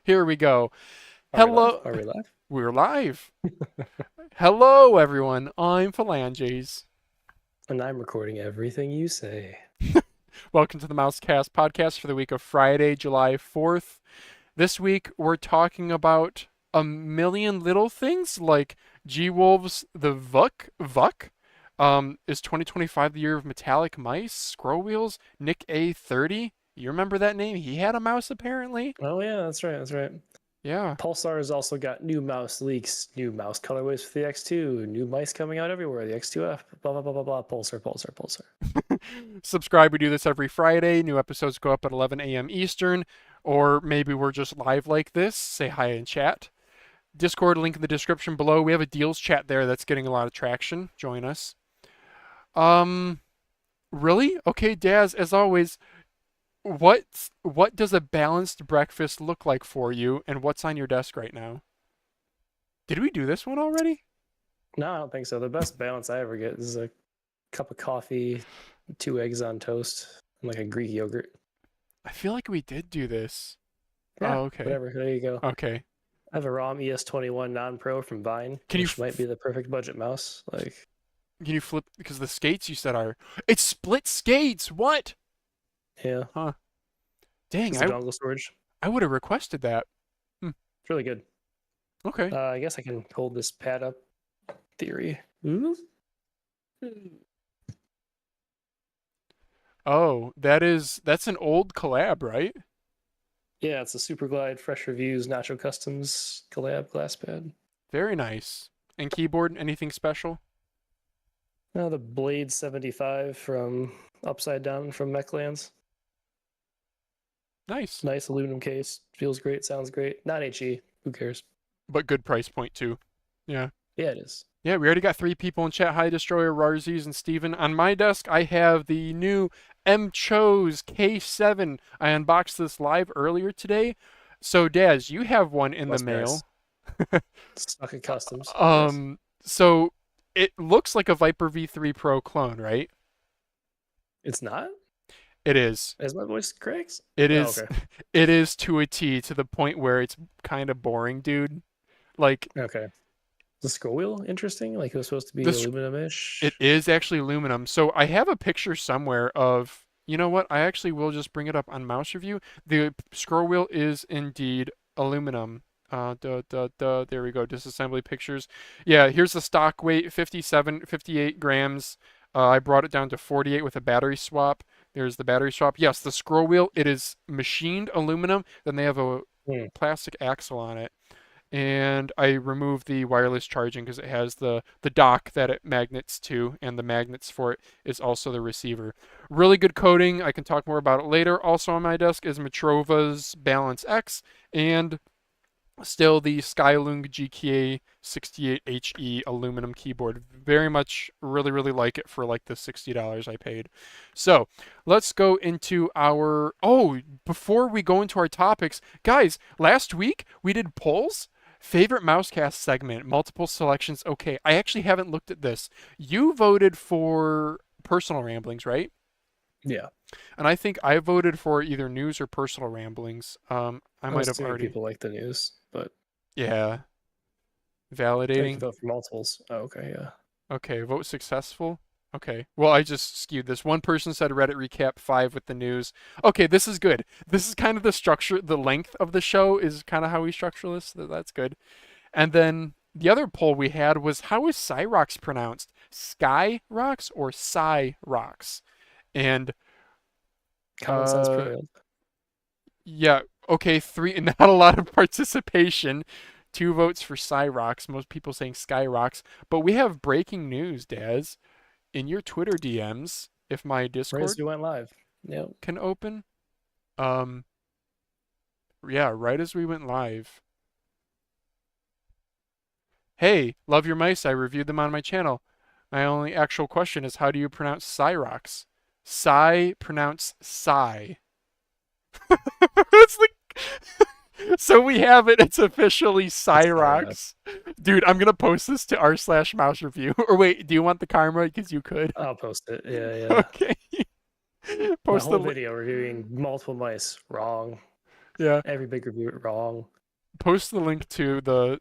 Here we go. Are we live? Hello. Are we live? We're live. Hello, everyone. I'm Phalanges. And I'm recording everything you say. Welcome to the MouseCast podcast for the week of Friday, July 4th. This week, we're talking about a million little things like G-Wolves the Vuck. Is 2025 the year of metallic mice? Scroll wheels? Nick A30? You remember that name? He had a mouse, apparently. Oh yeah, that's right. That's right. Yeah. Pulsar has also got new mouse leaks, new mouse colorways for the X2, new mice coming out everywhere. The X2F, blah blah blah blah blah. Pulsar, Pulsar, Pulsar. Subscribe. We do this every Friday. New episodes go up at 11 a.m. Eastern, or maybe we're just live like this. Say hi in chat. Discord link in the description below. We have a deals chat there that's getting a lot of traction. Join us. Um, really? Okay, Daz, as always, what does a balanced breakfast look like for you, and what's on your desk right now? Did we do this one already? No, I don't think so. The best balance I ever get is a cup of coffee, 2 eggs on toast, and like a Greek yogurt. I feel like we did do this. Yeah, Oh, okay. whatever. There you go. Okay. I have a RAWM ES21 non-pro from Vine, Can you which might be the perfect budget mouse. Like, Can you flip because the skates you said are it's split skates. What? yeah, Huh. Dang, it's a dongle storage. I would have requested that. Hmm. It's really good. Okay. I guess I can hold this pad up. Theory. Ooh. Oh, that's an old collab, right? Yeah, it's a Super Glide Fresh Reviews Nacho Customs collab glass pad. Very nice. And keyboard, anything special? Now the Blade 75 from Upside Down from Mechlands. Nice. Nice aluminum case. Feels great, sounds great. Not HE. Who cares? But good price point too. Yeah. Yeah, it is. Yeah, we already got 3 people in chat. Hi, Destroyer, Rarzes, and Steven. On my desk, I have the new MCHOSE K7. I unboxed this live earlier today. So, Daz, you have one in the mail. Socket Customs. So it looks like a Viper V3 Pro clone, right? It's not? It is. As my voice cracks? It Oh, is. okay. It is to a T, to the point where it's kind of boring, dude. Like, Okay. The scroll wheel interesting? Like it was supposed to be this aluminum-ish? it is actually aluminum. So I have a picture somewhere of, you know what? I actually will just bring it up on mouse review. The scroll wheel is indeed aluminum. There we go. Disassembly pictures. Yeah, here's the stock weight, 57, 58 grams. I brought it down to 48 with a battery swap. There's the battery swap. Yes, the scroll wheel, it is machined aluminum. Then they have a plastic axle on it. And I removed the wireless charging because it has the dock that it magnets to, and the magnets for it is also the receiver. Really good coating. I can talk more about it later. Also on my desk is Matrova's Balance X and still the Skylung GKA 68HE aluminum keyboard. Very much really like it for like the $60 I paid. So let's go into our, before we go into our topics, guys, last week we did polls. Favorite MouseCast segment, multiple selections. Okay, I actually haven't looked at this. You voted for personal ramblings, right? Yeah. And I think I voted for either news or personal ramblings. I might have already. People like the news, but Yeah. I Validating. can vote for multiples. Oh, okay, yeah. Okay, vote successful. Okay. Well, I just skewed this. One person said Reddit recap 5 with the news. Okay, this is good. This is kind of the structure, the length of the show is kind of how we structure this. That's good. And then the other poll we had was how is Scyrox pronounced? Skyrox or Cyrox? And Common sense uh prevailed. yeah, okay, 3 not a lot of participation. 2 votes for Cyrox, most people saying Skyrox, but we have breaking news, Daz. In your Twitter DMs, if my Discord Right as we went live. Yep. can open. Um, yeah, right as we went live. Hey, love your mice. I reviewed them on my channel. My only actual question is how do you pronounce Cyrox? Psy pronounce Psy. It's like so we have it. It's officially Cyrox. Dude, I'm gonna post this to r/mouse review. Or wait, do you want the karma? Because you could. I'll post it. Yeah, yeah. Okay. The Post whole the video reviewing multiple mice. Wrong. Yeah. Every big review wrong. Post the link to the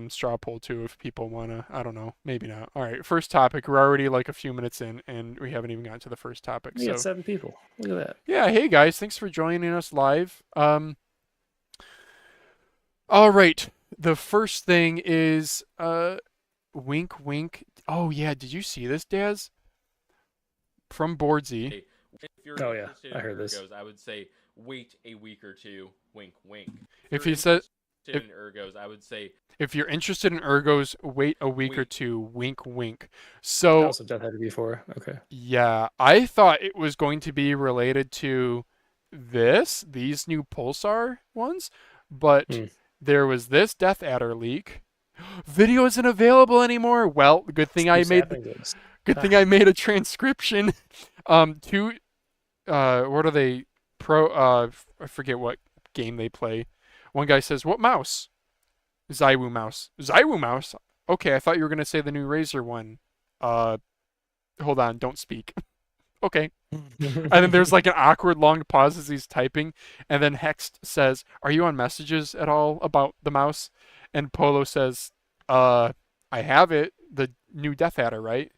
straw poll too if people wanna. I don't know. Maybe not. All right. First topic. We're already like a few minutes in, and we haven't even gotten to the first topic. We got So 7 people. Look at that. yeah. Hey guys, thanks for joining us live. All right. The first thing is wink wink. Oh yeah. Did you see this, Daz? From Boardsy. If you're Oh, yeah, interested I in heard this. ergos, I would say wait a week or two. Wink, wink. If you're he said interested in ergos, I would say if you're interested in ergos, wait a week or Wink. two. Wink wink. I So also Deathadder before. Okay. yeah, I thought it was going to be related to these new Pulsar ones, but Hmm. there was this Deathadder leak. Video isn't available anymore. Well, good thing I Keeps made happening to us. good thing I made a transcription. Two what are they I forget what game they play. One guy says, "What mouse?" Zywu mouse. Zywu mouse. Okay, I thought you were gonna say the new Razer one. Uh, hold on, don't speak. Okay. And then there's like an awkward long pause as he's typing, and then Hext says, "Are you on messages at all about the mouse?" And Polo says, I have it. The new Deathadder, right?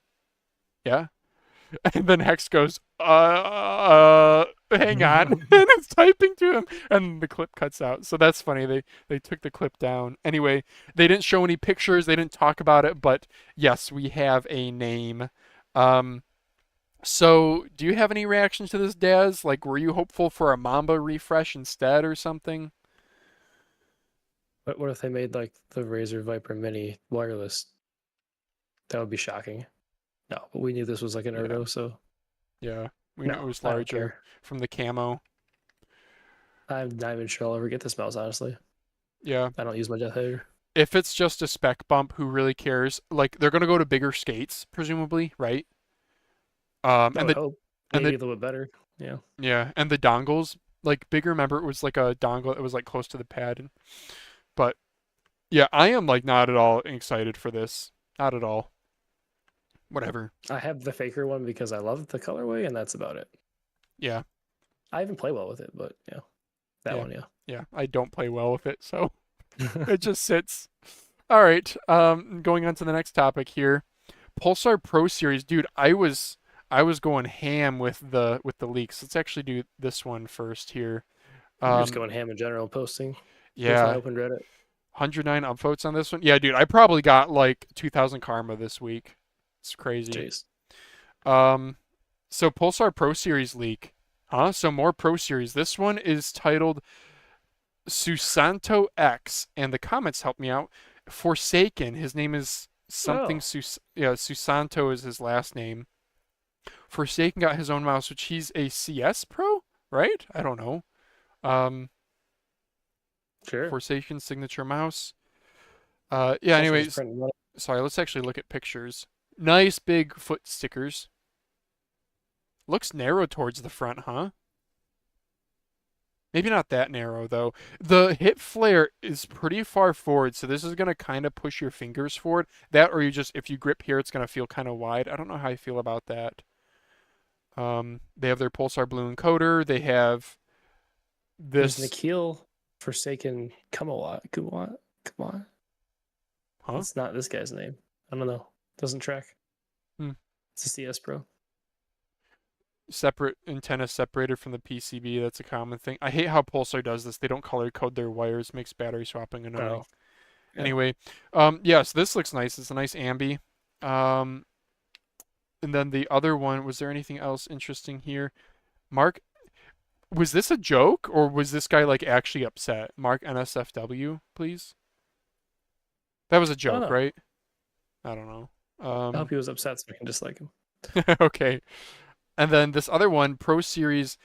Yeah." And then Hex goes, hang on," and it's typing to him, and the clip cuts out. So that's funny. They took the clip down. Anyway, they didn't show any pictures. They didn't talk about it, but yes, we have a name. So do you have any reaction to this, Daz? Like, were you hopeful for a Mamba refresh instead or something? What if they made like the Razer Viper Mini wireless? That would be shocking. No, but we knew this was like an Yeah. ergo, so Yeah, we knew it no, was I don't larger care. from the camo. I'm not even sure I'll ever get this mouse, honestly. Yeah. I don't use my Deathadder. If it's just a spec bump, who really cares? Like, they're gonna go to bigger skates, presumably, right? I And would the hope. and Maybe the a little bit better. Yeah. yeah, and the dongles, like bigger. Remember, it was like a dongle that was like close to the pad. But yeah, I am like not at all excited for this. Not at all. Whatever. I have the Faker one because I love the colorway, and that's about it. Yeah, I even play well with it, but yeah, that Yeah. one, yeah. yeah. I don't play well with it, so it just sits. All right. Going on to the next topic here. Pulsar Pro Series, dude. I was going ham with the leaks. Let's actually do this one first here. I'm just going ham in general, posting. If I Yeah, opened Reddit. 109 upvotes on this one. Yeah, dude, I probably got like 2,000 karma this week. It's crazy. Jeez. So Pulsar Pro Series leak, huh? So more Pro Series. This one is titled Susanto X, and the comments help me out. Forsaken. His name is something. Oh. Yeah, Susanto is his last name. Forsaken got his own mouse, which he's a CS Pro, right? I don't know. Sure. Forsaken signature mouse. Yeah. Also just Anyways, printing money. sorry. Let's actually look at pictures. Nice big foot stickers. Looks narrow towards the front, huh? Maybe not that narrow though. The hip flare is pretty far forward, so this is gonna kind of push your fingers forward. That, or you just, if you grip here, it's gonna feel kind of wide. I don't know how I feel about that. They have their Pulsar Blue encoder. They have There's this, Nikhil Forsaken Kumawat. Come on. huh? It's not this guy's name. I don't know. Doesn't track. Hmm. It's a CS Pro. Separate antenna separated from the PCB. That's a common thing. I hate how Pulsar does this. They don't color code their wires, makes battery swapping annoying. Oh. Yeah. Anyway, yes, this looks nice. It's a nice ambi. And then the other one, was there anything else interesting here? Mark, was this a joke or was this guy like actually upset? Mark NSFW, please. That was a joke, know. right? I don't know. I hope he was upset so I can dislike him. Okay. And then this other one, Pro Series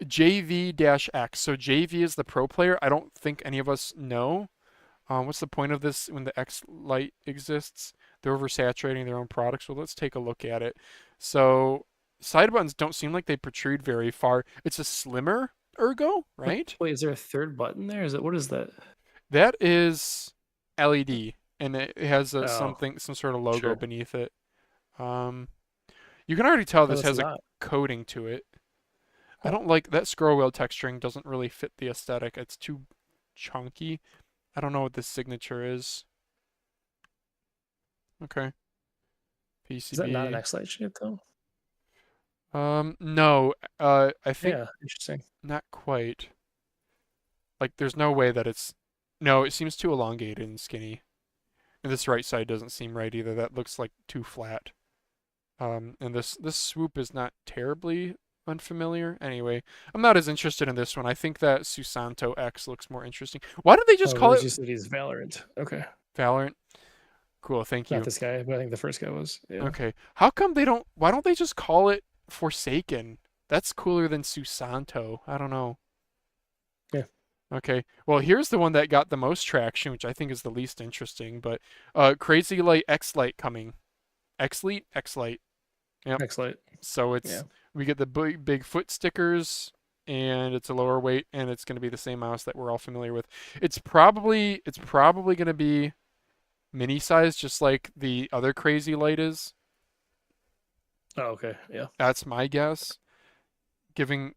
JV-X. So JV is the pro player. I don't think any of us know. What's the point of this when the Xlite exists? They're oversaturating their own products. Well, let's take a look at it. So side buttons don't seem like they protrude very far. It's a slimmer ergo, right? Wait, is there a third button there? What is that? That is LED, and it has Oh, some sort of logo sure. beneath it. You can already tell No, this it's has a not. coating to it. I don't like that scroll wheel texturing doesn't really fit the aesthetic. It's too chunky. I don't know what this signature is. Okay. Is that not an PCB. Xlite shape though? No. I think Yeah, interesting. not quite. Like, there's no way that it's. No, it seems too elongated and skinny. And this right side doesn't seem right either. That looks like too flat. And this swoop is not terribly unfamiliar. Anyway, I'm not as interested in this one. I think that Susanto X looks more interesting. Why don't they just Oh, call it you said he's Valorant. Okay. Valorant? Cool, thank Not you. this guy, but I think the first guy was. Yeah. Okay. How come they don't why don't they just call it Forsaken? That's cooler than Susanto. I don't know. Yeah. Okay. Well, here's the one that got the most traction, which I think is the least interesting, but Crazylight Xlite coming. Xlite? Xlite. Yep. Xlite. So Yeah. we get the big foot stickers and it's a lower weight and it's going to be the same mouse that we're all familiar with. It's probably going to be mini size just like the other Crazylight is. Oh, okay. Yeah. That's my guess. Giving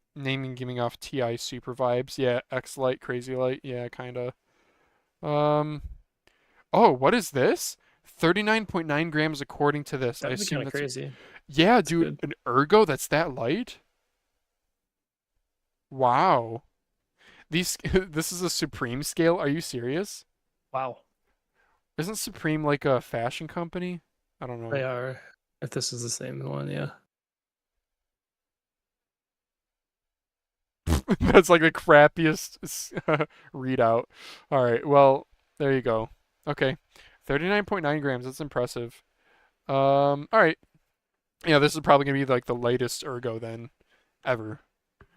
off TI super vibes. Yeah, Xlite, Crazylight. Yeah, kind of. Oh, what is this? 39.9 grams according to this. I That'd be assume kind of that's crazy. Yeah, That's dude, good. an ergo that's that light? Wow. These this is a Supreme scale. Are you serious? Wow. Isn't Supreme like a fashion company? I don't They know. are. If this is the same one, yeah. That's like the crappiest readout. All right. Well, there you go. Okay. 39.9 grams. That's impressive. All right. Yeah, this is probably gonna be like the lightest ergo then ever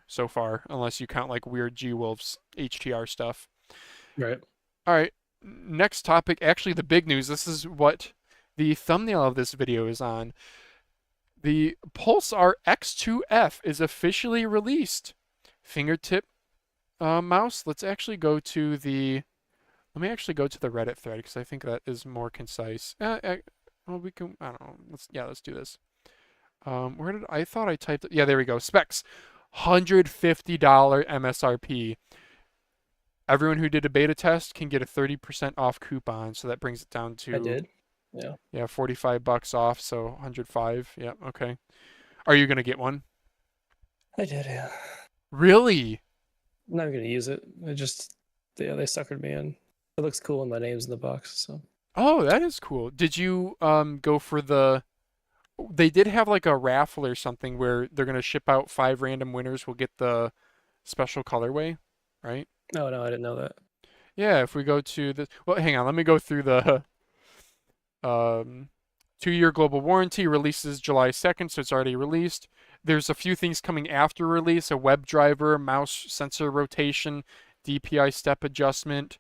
so far, unless you count like weird G-Wolves HTR stuff. Right. All right. Next topic, actually the big news. This is what the thumbnail of this video is on. The Pulsar X2F is officially released. Fingertip mouse. Let me actually go to the Reddit thread because I think that is more concise. Well, we can. I don't know. Let's do this. Where did I thought I typed it? Yeah, there we go. Specs, $150 MSRP. Everyone who did a beta test can get a 30% off coupon, so that brings it down to I did. Yeah. yeah, $45 off, so 105. Yeah, okay. Are you gonna get one? I did, yeah. Really? I'm not even gonna use it. They suckered me in. It looks cool and my name's in the box, so Oh, that is cool. Did you go for they did have like a raffle or something where they're gonna ship out 5 random winners will get the special colorway, right? oh no, I didn't know that. Yeah, if we go to the well, hang on, let me go through the um 2-year global warranty releases July 2nd, so it's already released. There's a few things coming after release, a web driver, mouse sensor rotation, DPI step adjustment,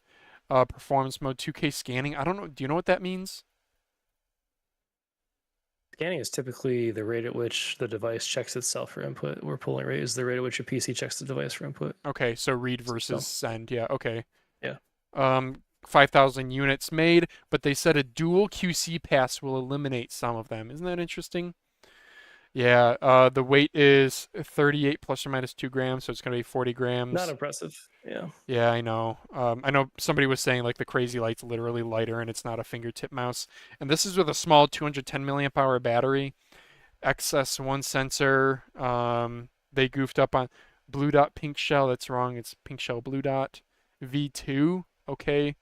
performance mode, 2K scanning. I don't know. Do you know what that means? Scanning is typically the rate at which the device checks itself for input, where polling rate is the rate at which a PC checks the device for input. Okay, so read versus So, send. Yeah, okay. yeah. 5,000 units made, but they said a dual QC pass will eliminate some of them. Isn't that interesting? Yeah, the weight is 38 plus or minus 2 grams, so it's going to be 40 grams. Not impressive. Yeah. Yeah, I know. I know somebody was saying like the Crazylight's literally lighter and it's not a fingertip mouse. And this is with a small 210 milliamp hour battery, XS1 sensor. They goofed up on blue dot pink shell. That's wrong. It's pink shell blue dot. V2, okay.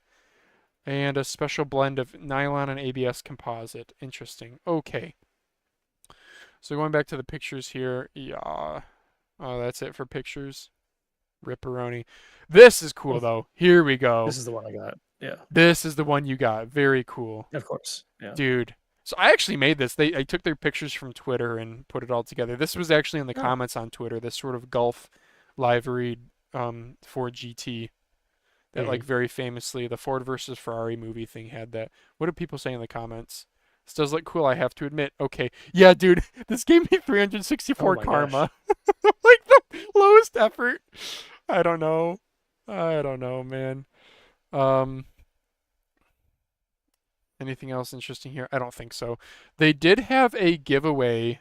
And a special blend of nylon and ABS composite. Interesting. Okay. So going back to the pictures here, yeah. Oh, that's it for pictures. Ripperoni. This is cool though. Here we go. This is the one I got. Yeah. This is the one you got. Very cool. Of course. Yeah. Dude. So I actually made this. I took their pictures from Twitter and put it all together. This was actually in the Oh. comments on Twitter, this sort of Gulf livery Ford GT that like very famously the Ford versus Ferrari movie thing had that. What do people say in the comments? This does look cool, I have to admit. Okay. Yeah, dude, this gave me 364 Oh my karma. Like the lowest effort. I don't know. I don't know, man. Anything else interesting here? I don't think so. They did have a giveaway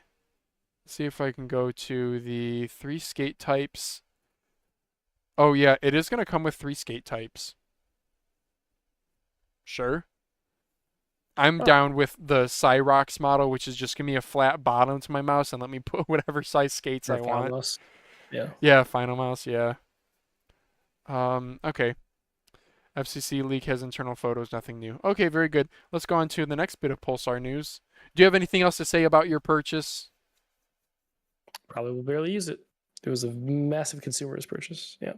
see if I can go to the 3 skate types. Oh yeah, it is going to come with 3 skate types. Sure. I'm Oh, down with the Scyrox model, which is just give me a flat bottom to my mouse and let me put whatever size skates for I a want. Finalmouse. Yeah. Yeah, Finalmouse, yeah. Okay. FCC leak has internal photos, nothing new. Okay, very good. Let's go on to the next bit of Pulsar news. Do you have anything else to say about your purchase? Probably will barely use it. It was a massive consumerist purchase. Yeah.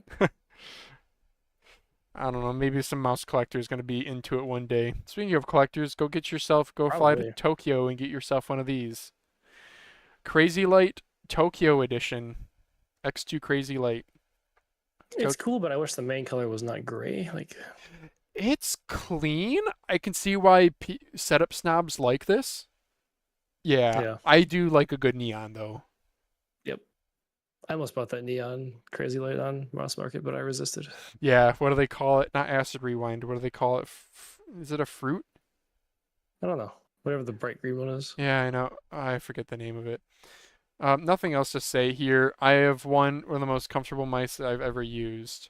I don't know, maybe some mouse collector is going to be into it one day. Speaking of collectors, go fly to Probably. Tokyo and get yourself one of these. Crazylight Tokyo Edition. X2 Crazylight. It's cool, but I wish the main color was not gray. Like, It's clean. I can see why setup snobs like this. Yeah, yeah. I do like a good neon though. Yep. I almost bought that neon Crazylight on Mouse Market, but I resisted. Yeah, what do they call it? Not acid rewind. What do they call it? Is it a fruit? I don't know. Whatever the bright green one is. Yeah, I know. I forget the name of it. Nothing else to say here. I have one of the most comfortable mice that I've ever used.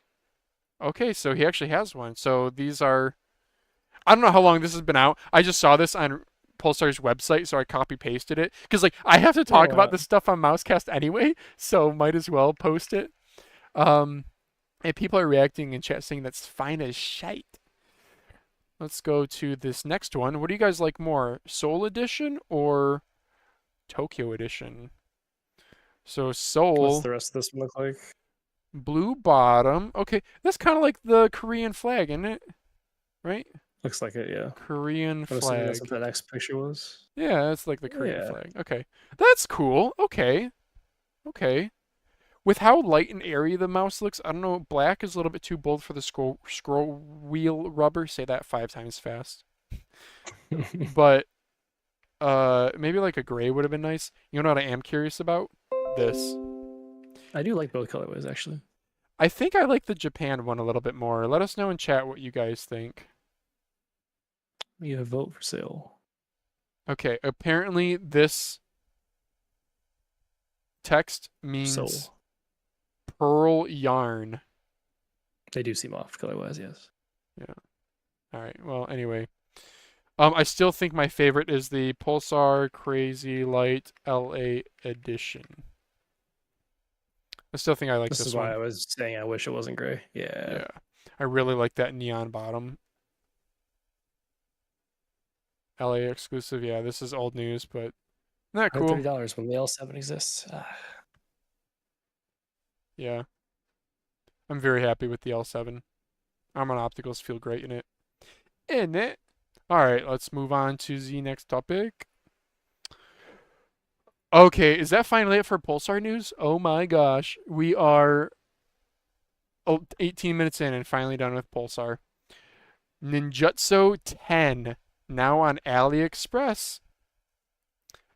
Okay, so he actually has one. So these are, I don't know how long this has been out. I just saw this on Pulsar's website, so I copy pasted it. Because like I have to talk about this stuff on MouseCast anyway, so might as well post it. And people are reacting in chat saying that's fine as shite. Let's go to this next one. What do you guys like more, Seoul Edition or Tokyo Edition? So What's Seoul, the rest of this one look like? blue bottom. Okay, that's kind of like the Korean flag, isn't it? Right? Looks like it, yeah. Korean I'm assuming that's flag. what that next picture was. Yeah, that's like the Korean Yeah. flag. Okay, that's cool. Okay, okay. With how light and airy the mouse looks, I don't know. Black is a little bit too bold for the scroll wheel rubber. Say that 5 times fast. But maybe like a gray would have been nice. You know what I am curious about? This. I do like both colorways, actually. I think I like the Japan one a little bit more. Let us know in chat what you guys think. We have a vote for sale. Okay, apparently this text means Soul. pearl yarn. They do seem off color-wise, yes. Yeah. All right. Well, anyway. I still think my favorite is the Pulsar Crazylight LA Edition. I still think I like This this is one. why I was saying I wish it wasn't gray. Yeah. Yeah. I really like that neon bottom. LA exclusive. Yeah, this is old news, but not cool. $130 when the L7 exists. Yeah. I'm very happy with the L7. Armor Opticals feel great in it. In it. All right, let's move on to the next topic. Okay, is that finally it for Pulsar news? Oh my gosh. We are 18 minutes in and finally done with Pulsar. Ninjutso TEN, now on AliExpress.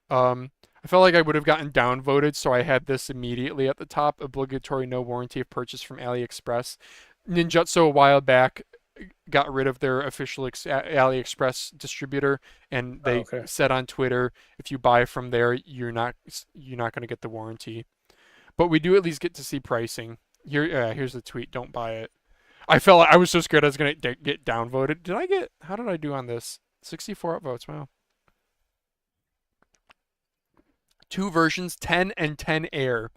I felt like I would have gotten downvoted, so I had this immediately at the top. Obligatory no warranty of purchase from AliExpress. Ninjutso a while back got rid of their official AliExpress distributor, and they said on Twitter, if you buy from there, you're not going to get the warranty. But we do at least get to see pricing. Here's the tweet. Don't buy it. I felt like I was so scared I was going to get downvoted. How did I do on this? 64 upvotes. Wow. 2 versions, 10 and 10 Air.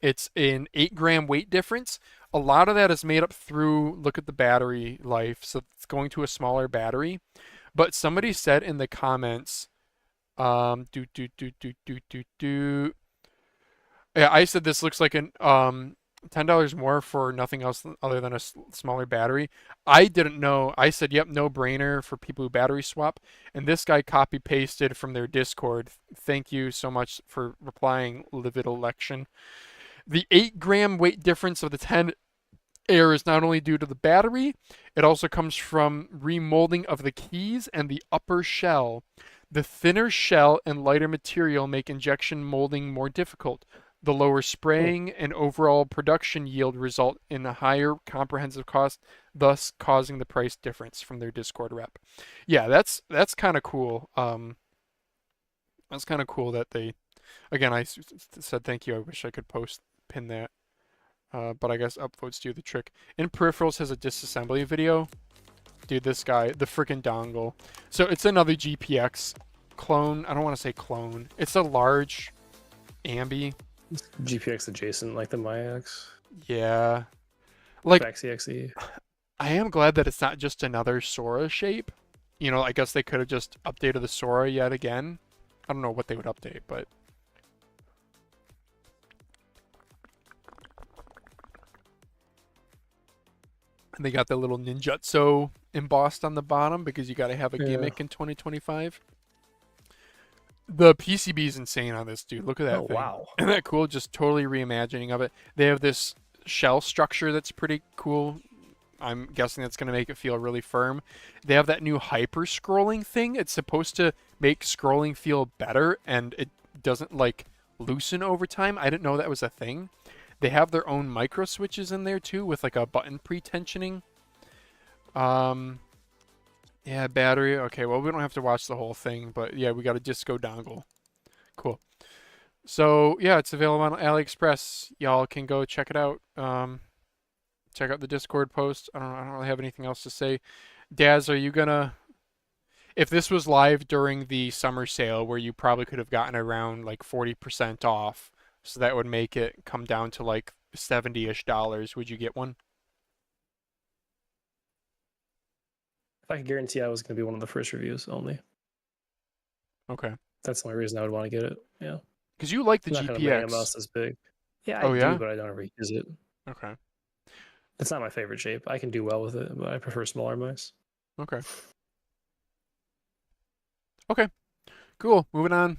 It's an 8-gram weight difference. A lot of that is made up through, look at the battery life. So it's going to a smaller battery. But somebody said in the comments, yeah, I said this looks like an $10 more for nothing else other than a smaller battery. I didn't know. I said, yep, no brainer for people who battery swap. And this guy copy pasted from their Discord. Thank you so much for replying, Livid Election. The 8-gram weight difference of the 10 Air is not only due to the battery, it also comes from remolding of the keys and the upper shell. The thinner shell and lighter material make injection molding more difficult. The lower spraying and overall production yield result in a higher comprehensive cost, thus causing the price difference from their Discord rep. Yeah, that's kind of cool. That's kind of cool that they Again, I said thank you. I wish I could pin that. But I guess upvotes do the trick. In Peripherals has a disassembly video. Dude, this guy, the freaking dongle. So it's another GPX clone. I don't want to say clone. It's a large ambi. GPX adjacent, like the MyX. Yeah. Like, XE. I am glad that it's not just another Sora shape. You know, I guess they could have just updated the Sora yet again. I don't know what they would update, but... And they got the little Ninjutso embossed on the bottom because you got to have a gimmick in 2025. The PCB is insane on this, dude. Look at that thing. Wow. Isn't that cool? Just totally reimagining of it. They have this shell structure that's pretty cool. I'm guessing that's going to make it feel really firm. They have that new hyper scrolling thing. It's supposed to make scrolling feel better, and it doesn't like loosen over time. I didn't know that was a thing. They have their own micro switches in there too, with like a button pre-tensioning. Yeah, battery. Okay, well, we don't have to watch the whole thing, but yeah, we got a disco dongle. Cool. So yeah, it's available on AliExpress. Y'all can go check it out. Check out the Discord post. I don't really have anything else to say. Daz, are you gonna? If this was live during the summer sale, where you probably could have gotten around like 40% off, so that would make it come down to like $70-ish, would you get one? If I could guarantee I was going to be one of the first reviews only. Okay. That's the only reason I would want to get it. Yeah. Because you like the I'm not gonna bring a GPX. mouse this big. Yeah, Oh, I yeah? do, but I don't ever use it. Okay. It's not my favorite shape. I can do well with it, but I prefer smaller mice. Okay. Okay. Cool. Moving on.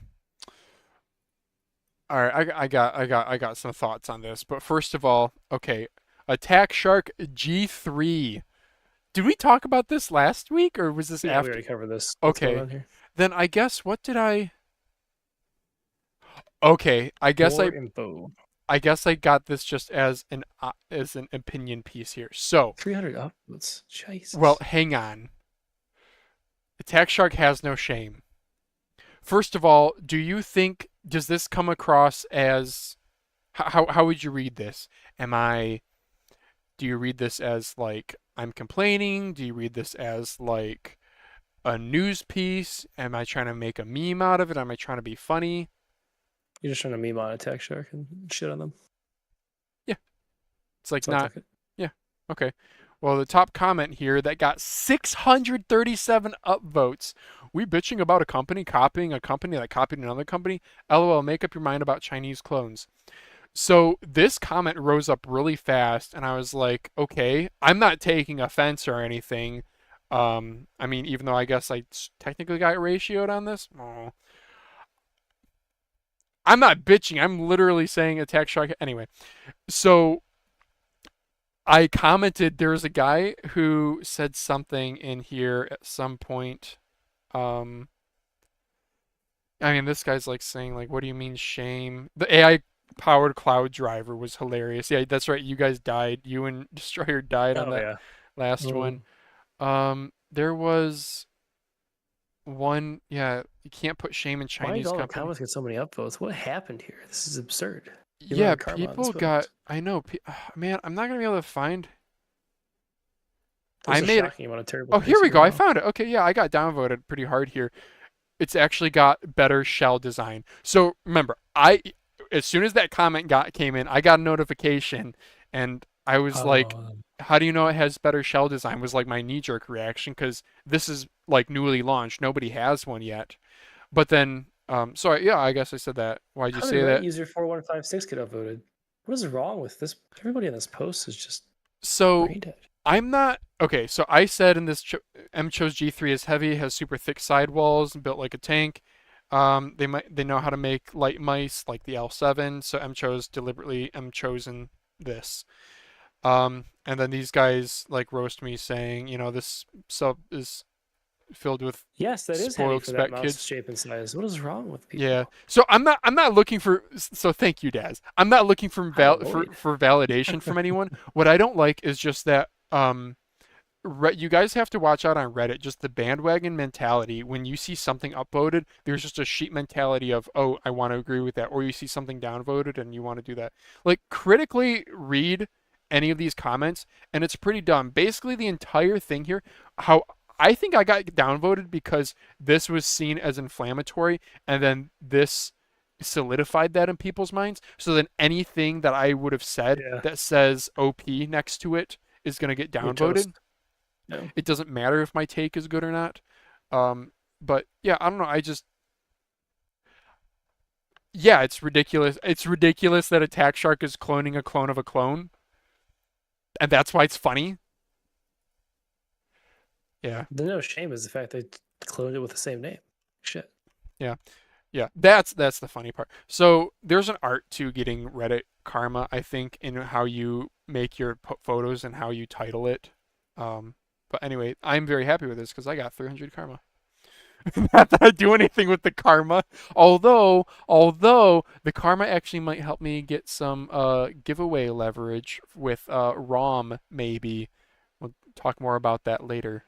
All right, I got some thoughts on this, but first of all, okay, Attack Shark G3. Did we talk about this last week, or was this Yeah, after? we already covered this. What's Okay, going on here? then I guess what did I? Okay, More info. I guess I got this just as an opinion piece here. So, 300 upvotes. Jesus. well, hang on. Attack Shark has no shame. First of all, do you think, does this come across as, how would you read this? Do you read this as like, I'm complaining? Do you read this as like a news piece? Am I trying to make a meme out of it? Am I trying to be funny? You're just trying to meme on Attack Shark and shit on them. Yeah. It's like So I'll not, take it. yeah, okay. Well, the top comment here that got 637 upvotes. We bitching about a company copying a company that copied another company? LOL, make up your mind about Chinese clones. So this comment rose up really fast, and I was like, okay, I'm not taking offense or anything. I mean, even though I guess I technically got ratioed on this. Oh. I'm not bitching. I'm literally saying Attack Shark. Anyway, so I commented, there's a guy who said something in here at some point. I mean, this guy's like saying, like, what do you mean shame? The AI powered cloud driver was hilarious. Yeah, that's right. You guys died. You and Destroyer died on Oh, that yeah. last one. There was one, yeah, you can't put shame in Why Chinese did all the company. comments get so many upvotes? What happened here? This is absurd. You Yeah, run karma on people this got, post. I know, man, I'm not gonna be able to find. There's I a made it. shocking amount of terrible Oh, here things we go. I now. found it. Okay, yeah, I got downvoted pretty hard here. It's actually got better shell design. So remember, as soon as that comment came in, I got a notification, and I was like, how do you know it has better shell design? Was like my knee-jerk reaction, because this is like newly launched. Nobody has one yet. But then, so yeah, I guess I said that. Why'd you How say did that? user 4156 get upvoted? What is wrong with this? Everybody in this post is just So brain dead. I'm not okay. So I said in this MCHOSE G3 is heavy, has super thick sidewalls, built like a tank. They know how to make light mice like the L7. So MCHOSE deliberately chosen this. And then these guys like roast me saying, you know, this sub is filled with Yes, that is heavy spoiled for that spec mouse kids. shape and size. What is wrong with people? Yeah. So I'm not looking for. So thank you, Daz. I'm not looking for Hi, Lloyd. for validation from anyone. What I don't like is just that You guys have to watch out on Reddit. Just the bandwagon mentality. When you see something upvoted, there's just a sheep mentality of, oh, I want to agree with that. Or you see something downvoted and you want to do that. Like, critically read any of these comments, and it's pretty dumb. Basically, the entire thing here, how I think I got downvoted because this was seen as inflammatory, and then this solidified that in people's minds. So then anything that I would have said Yeah. that says OP next to it is going to get You're toast. downvoted. No. It doesn't matter if my take is good or not. But yeah, I don't know. Yeah, it's ridiculous. It's ridiculous that Attack Shark is cloning a clone of a clone, and that's why it's funny. Yeah, The no shame is the fact they cloned it with the same name. Shit. yeah, yeah. That's the funny part. So there's an art to getting Reddit karma, I think, in how you make your photos and how you title it. But anyway, I'm very happy with this because I got 300 karma. Not that I do anything with the karma, although the karma actually might help me get some giveaway leverage with RAWM maybe. We'll talk more about that later.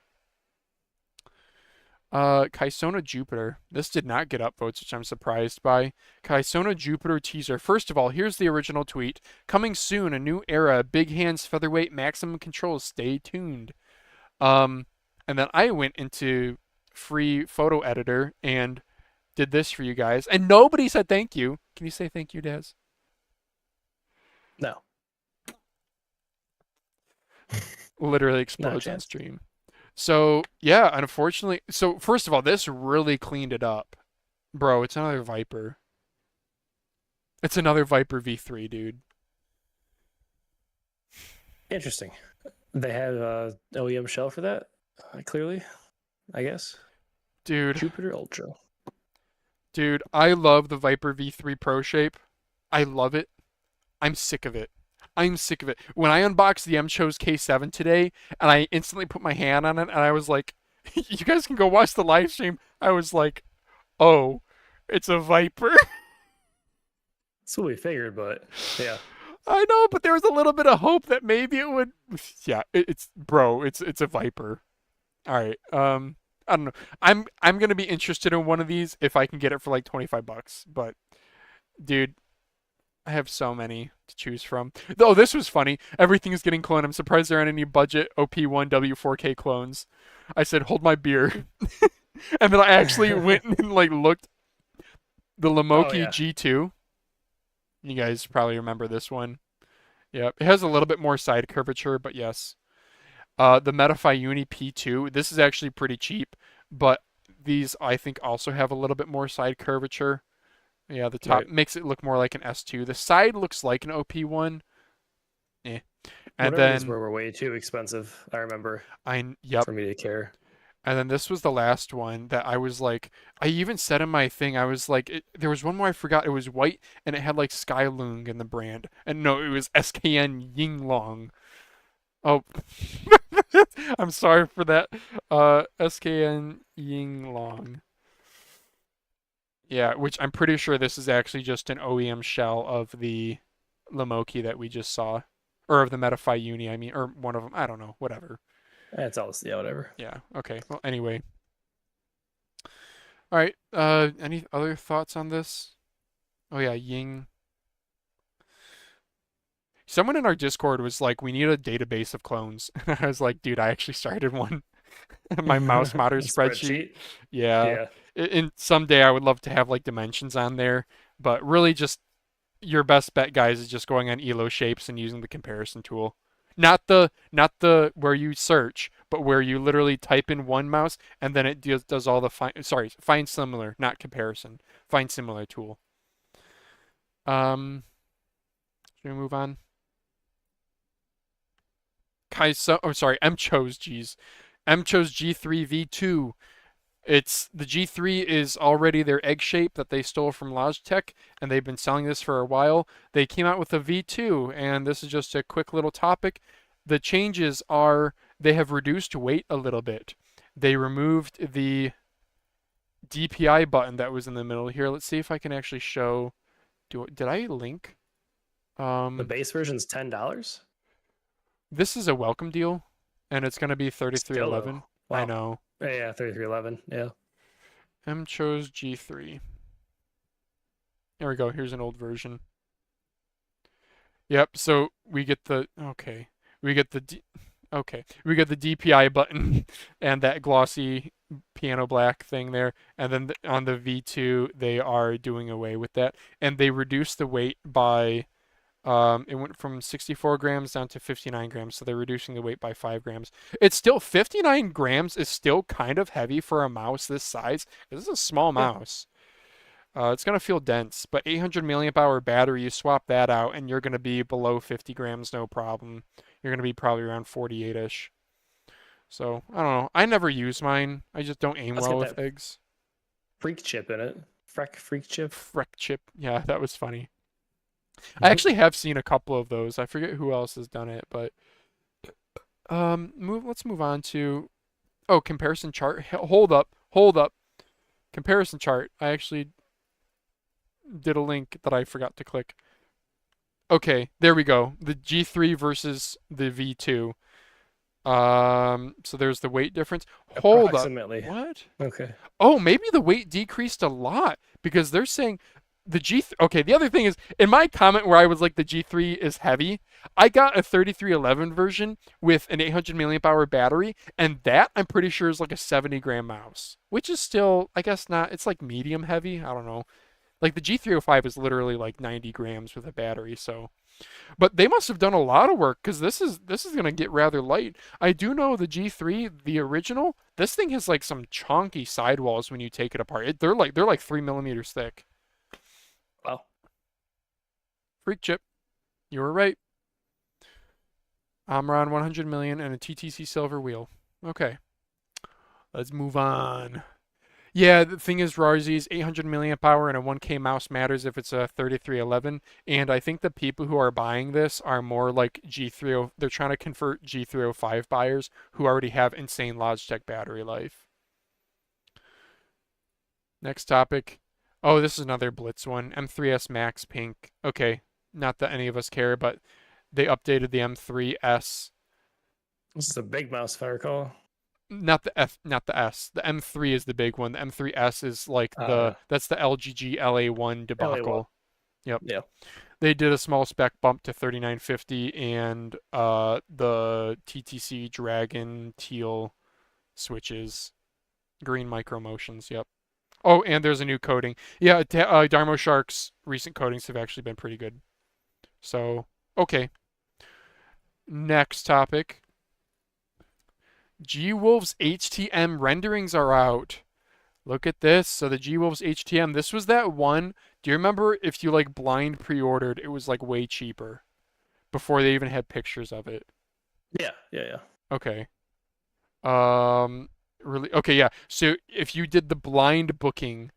Kysona Jupiter. This did not get upvotes, which I'm surprised by. Kysona Jupiter teaser. First of all, here's the original tweet. Coming soon, a new era. Big hands, featherweight, maximum control. Stay tuned. And then I went into free photo editor and did this for you guys. And nobody said thank you. Can you say thank you, Daz? No. Literally explodes on stream. So, yeah, unfortunately. So, first of all, this really cleaned it up. Bro, it's another Viper. It's another Viper V3, dude. Interesting. They have OEM shell for that, clearly, I guess. Dude. Jupiter Ultra. Dude, I love the Viper V3 Pro Shape. I love it. I'm sick of it. I'm sick of it. When I unboxed the MCHOSE K7 today, and I instantly put my hand on it, and I was like, you guys can go watch the live stream. I was like, oh, it's a Viper. That's what we figured, but yeah. I know, but there was a little bit of hope that maybe it would. Yeah, it's a Viper. All right. I don't know. I'm gonna be interested in one of these if I can get it for like $25. But, dude, I have so many to choose from. Oh, this was funny. Everything is getting cloned. I'm surprised there aren't any budget OP1 W4K clones. I said, hold my beer. And then I actually went and like looked. The Lamoki G2. You guys probably remember this one. Yep. It has a little bit more side curvature, but yes. The Metafy Uni P2. This is actually pretty cheap, but these I think also have a little bit more side curvature. Yeah, the top makes it look more like an S2. The side looks like an OP1. Eh. And then these were way too expensive, I remember. Yep. For me to care. And then this was the last one that I was like, I even said in my thing, I was like, there was one more I forgot. It was white and it had like Skylung in the brand. And no, it was SKN Yinglong. Oh, I'm sorry for that. SKN Yinglong. Yeah, which I'm pretty sure this is actually just an OEM shell of the Lamoki that we just saw. Or of the Metafy Uni, I mean, or one of them. I don't know, whatever. That's all, yeah, whatever. Yeah, okay. Well, anyway. All right, any other thoughts on this? Oh yeah, Ying. Someone in our Discord was like, we need a database of clones. And I was like, dude, I actually started one. My mouse modder spreadsheet. Yeah. And someday I would love to have like dimensions on there. But really just your best bet, guys, is just going on Elo shapes and using the comparison tool. Not the where you search, but where you literally type in one mouse and then it does all the find similar, not comparison. Find similar tool. Should we move on? MCHOSE, geez. MCHOSE G3 V2. The G3 is already their egg shape that they stole from Logitech, and they've been selling this for a while. They came out with a V2, and this is just a quick little topic. The changes are they have reduced weight a little bit. They removed the DPI button that was in the middle here. Let's see if I can actually show. Did I link? The base version's $10. This is a welcome deal, and it's gonna be 3311. Still, though. I Wow. know. Yeah, 3311. Yeah. MCHOSE G3. There we go. Here's an old version. Yep. So we get the We get the We get the DPI button and that glossy piano black thing there, and then on the V2 they are doing away with that, and they reduced the weight by it went from 64 grams down to 59 grams, so they're reducing the weight by 5 grams. It's still 59 grams is still kind of heavy for a mouse this size. This is a small mouse. It's going to feel dense, but 800 milliamp hour battery, you swap that out and you're going to be below 50 grams, no problem. You're going to be probably around 48-ish. So, I don't know. I never use mine. I just don't aim Let's well get with that eggs. freak chip in it. Freak chip. Freck chip. Yeah, that was funny. I actually have seen a couple of those. I forget who else has done it, but let's move on to comparison chart. Hold up. Comparison chart. I actually did a link that I forgot to click. Okay, there we go. The G3 versus the V2. So there's the weight difference. Hold up. Approximately. What? Okay. Oh, maybe the weight decreased a lot because they're saying the G3. Okay, the other thing is in my comment where I was like the G3 is heavy, I got a 3311 version with an 800 milliamp hour battery, and that I'm pretty sure is like a 70 gram mouse, which is still, I guess not. It's like medium heavy. I don't know. Like the G305 is literally like 90 grams with a battery, so. But they must have done a lot of work because this is gonna get rather light. I do know the G3, the original, this thing has like some chonky sidewalls when you take it apart. They're like 3 millimeters thick. Wow. Freak chip, you were right. Omron 100 million and a TTC silver wheel. Okay, let's move on. Yeah, the thing is, RARZ's 800 milliamp hour and a 1K mouse matters if it's a 3311. And I think the people who are buying this are more like G30. They're trying to convert G305 buyers who already have insane Logitech battery life. Next topic. Oh, this is another Blitz one. M3s MAX pink. Okay, not that any of us care, but they updated the M3s. This is a big mouse, if I recall. Not the S. The M3 is the big one. The M3S is like that's the LGG LA1 debacle. Yep. Yeah. They did a small spec bump to 3950 and the TTC Dragon teal switches, green micro motions. Yep. Oh, and there's a new coating. Yeah, Darmoshark's recent coatings have actually been pretty good. So, okay. Next topic. G-Wolves HTM renderings are out. Look at this. So the G-Wolves HTM, this was that one. Do you remember if you like blind pre-ordered, it was like way cheaper before they even had pictures of it? Yeah. Okay. Really? Okay, yeah. So if you did the blind booking,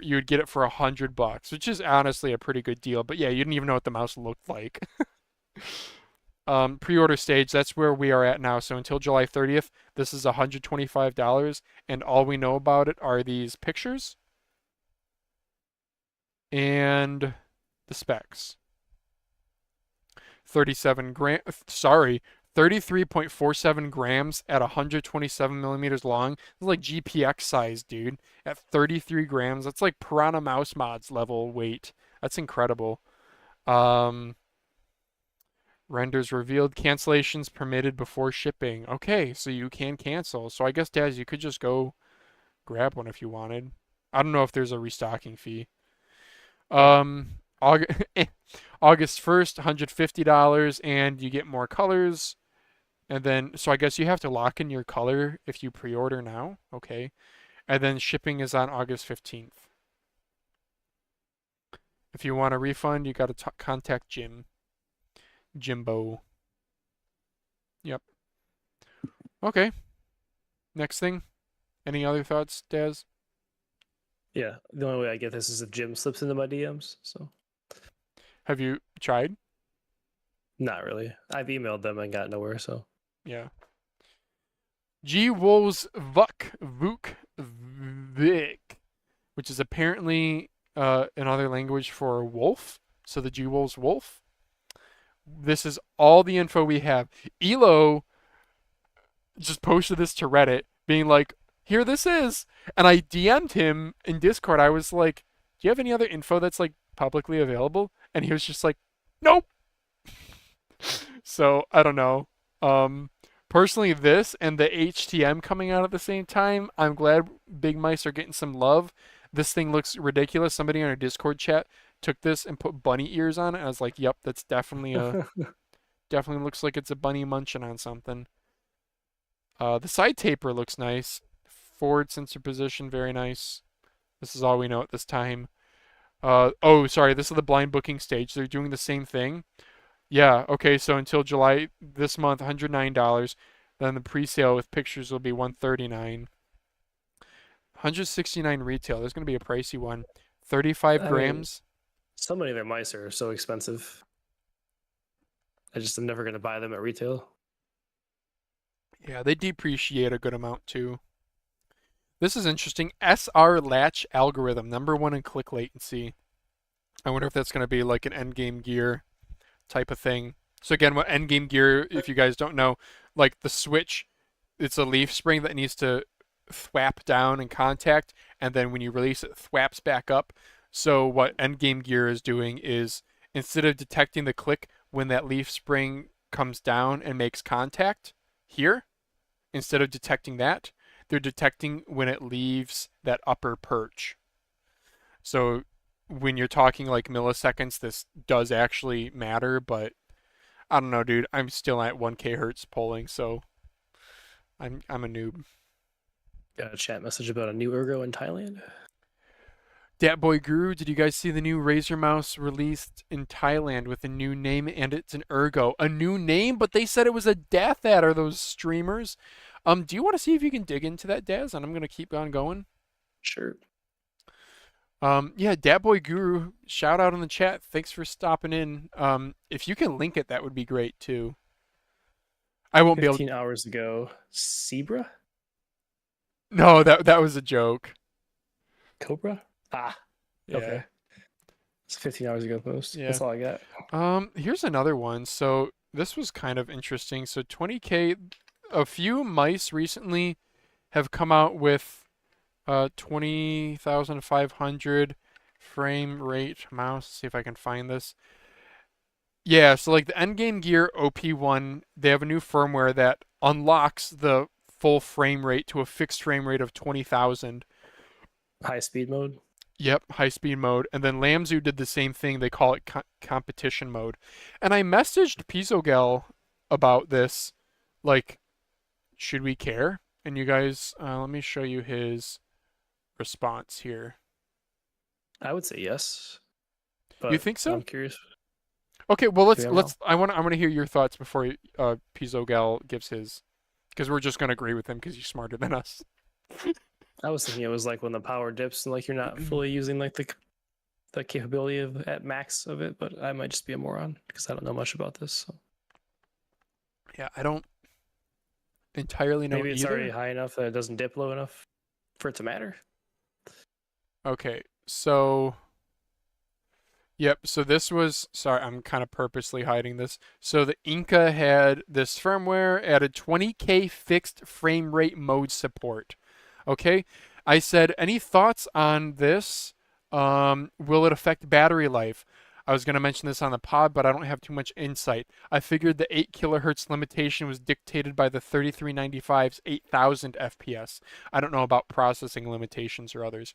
you'd get it for $100, which is honestly a pretty good deal. But yeah, you didn't even know what the mouse looked like. Pre-order stage, that's where we are at now. So until July 30th, this is $125, and all we know about it are these pictures and the specs. 33.47 grams at 127 millimeters long. This is like GPX size, dude. At 33 grams, that's like Piranha Mouse Mods level weight. That's incredible. Renders revealed, cancellations permitted before shipping. Okay, so you can cancel. So I guess, Daz, you could just go grab one if you wanted. I don't know if there's a restocking fee. August 1st, $150, and you get more colors. And then, so I guess you have to lock in your color if you pre-order now. Okay. And then shipping is on August 15th. If you want a refund, you got to contact Jimbo. Yep. Okay. Next thing. Any other thoughts, Daz? Yeah. The only way I get this is if Jim slips into my DMs. So. Have you tried? Not really. I've emailed them and got nowhere. So. Yeah. G-Wolves Vuk Vik, which is apparently another language for wolf. So the G-Wolves wolf. This is all the info we have. Elo just posted this to Reddit, being like, "Here this is," and I DM'd him in Discord. I was like, "Do you have any other info that's like publicly available?" And he was just like, "Nope." So I don't know. Um, Personally, this and the HTM coming out at the same time, I'm glad Big Mice are getting some love. This thing looks ridiculous. Somebody on our Discord chat took this and put bunny ears on it. I was like, "Yep, that's definitely looks like it's a bunny munching on something." The side taper looks nice. Forward sensor position, very nice. This is all we know at this time. Oh, sorry, this is the blind booking stage. They're doing the same thing. Yeah, okay, so until July this month, $109. Then the pre-sale with pictures will be $139. $169 retail. There's going to be a pricey one. 35 I mean, grams. so many of their mice are so expensive. I just am never going to buy them at retail. Yeah, they depreciate a good amount too. This is interesting. SR latch algorithm, #1 in click latency. I wonder if that's going to be like an endgame gear type of thing. So again, what endgame gear, if you guys don't know, like the switch, it's a leaf spring that needs to thwap down in contact, and then when you release it, thwaps back up. So what endgame gear is doing is, instead of detecting the click when that leaf spring comes down and makes contact here, instead of detecting that, they're detecting when it leaves that upper perch. So when you're talking like milliseconds, this does actually matter, but I don't know, dude. I'm still at 1K hertz polling, so I'm a noob. Got a chat message about a new ergo in Thailand. Dat Boy Guru, did you guys see the new Razer mouse released in Thailand with a new name, and it's an ergo? A new name, but they said it was a Deathadder, those streamers. Do you want to see if you can dig into that, Daz? And I'm gonna keep on going. Sure. Yeah, Dat Boy Guru, shout out in the chat. Thanks for stopping in. If you can link it, that would be great too. I won't be able. 15 hours ago, Zebra? No, that was a joke. Cobra? Ah, okay. It's 15 hours ago post. Yeah. That's all I got. Here's another one. So this was kind of interesting. So 20K, a few mice recently have come out with 20,500 frame rate mouse. See if I can find this. Yeah, so like the Endgame Gear OP1, they have a new firmware that unlocks the full frame rate to a fixed frame rate of 20,000. High speed mode. Yep, high speed mode. And then Lamzu did the same thing. They call it competition mode. And I messaged Pzogel about this. Like, should we care? And you guys, let me show you his response here. I would say yes. But You think so? I'm curious. Okay, well Yeah, I want to hear your thoughts before Pzogel gives his, because we're just gonna agree with him because he's smarter than us. I was thinking it was like when the power dips and like you're not fully using like the capability of at max of it, but I might just be a moron because I don't know much about this. So. Yeah, I don't entirely know Maybe it's either. already high enough that it doesn't dip low enough for it to matter. Okay, so yep, so this was, sorry, I'm kind of purposely hiding this. So the Inca had this firmware, added 20K fixed frame rate mode support. Okay, I said, any thoughts on this? Will it affect battery life? I was going to mention this on the pod, but I don't have too much insight. I figured the 8 kilohertz limitation was dictated by the 3395's 8000 FPS. I don't know about processing limitations or others.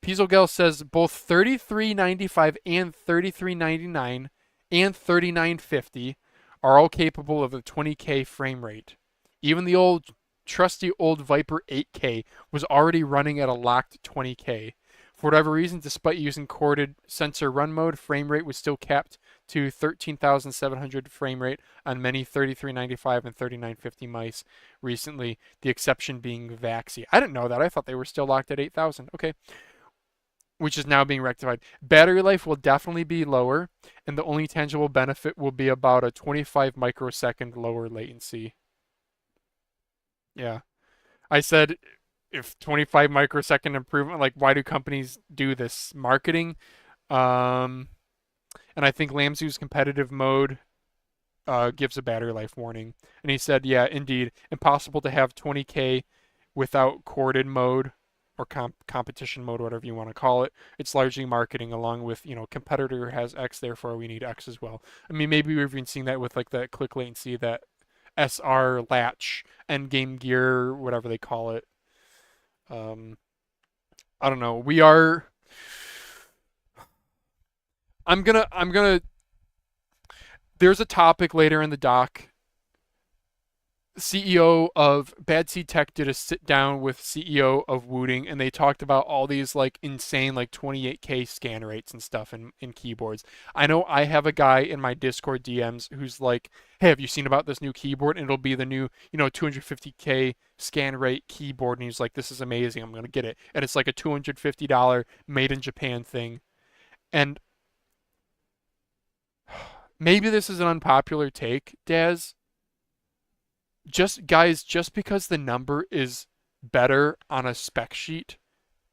Pzogel says both 3395 and 3399 and 3950 are all capable of a 20K frame rate. Even the trusty old Viper 8K was already running at a locked 20K. For whatever reason, despite using corded sensor run mode, frame rate was still capped to 13,700 frame rate on many 3395 and 3950 mice recently, the exception being Vaxi. I didn't know that. I thought they were still locked at 8,000. Okay. Which is now being rectified. Battery life will definitely be lower, and the only tangible benefit will be about a 25 microsecond lower latency. Yeah. I said, if 25 microsecond improvement, like why do companies do this? Marketing. And I think Lamzu's competitive mode gives a battery life warning. And he said, yeah, indeed, impossible to have 20K without corded mode or competition mode, whatever you want to call it. It's largely marketing, along with, competitor has X, therefore we need X as well. I mean, maybe we've even seen that with like that click latency, that SR latch, endgame gear, whatever they call it. I don't know. I'm gonna. There's a topic later in the doc. CEO of Bad Seed Tech did a sit down with CEO of Wooting, and they talked about all these like insane like 28K scan rates and stuff in keyboards. I know I have a guy in my Discord DMs who's like, "Hey, have you seen about this new keyboard?" And it'll be the new 250K scan rate keyboard, and he's like, "This is amazing. I'm gonna get it." And it's like a $250 made in Japan thing, and maybe this is an unpopular take, Daz. Just because the number is better on a spec sheet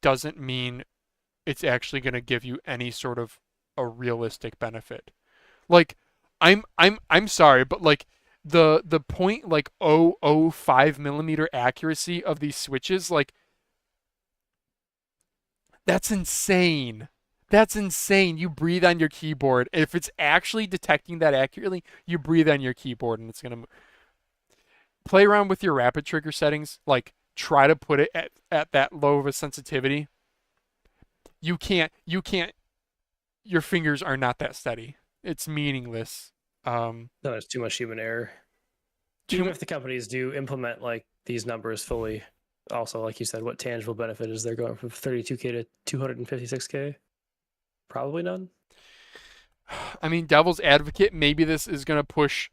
doesn't mean it's actually going to give you any sort of a realistic benefit. Like, I'm sorry, but like the point like 0.005 millimeter accuracy of these switches, like, that's insane. That's insane. You breathe on your keyboard. If it's actually detecting that accurately, you breathe on your keyboard and it's going to play around with your rapid trigger settings. Like, try to put it at that low of a sensitivity. You can't, your fingers are not that steady. It's meaningless. No, there's too much human error. Even if the companies do implement like these numbers fully, also, like you said, what tangible benefit is there going from 32K to 256K? Probably none. I mean, devil's advocate, maybe this is going to push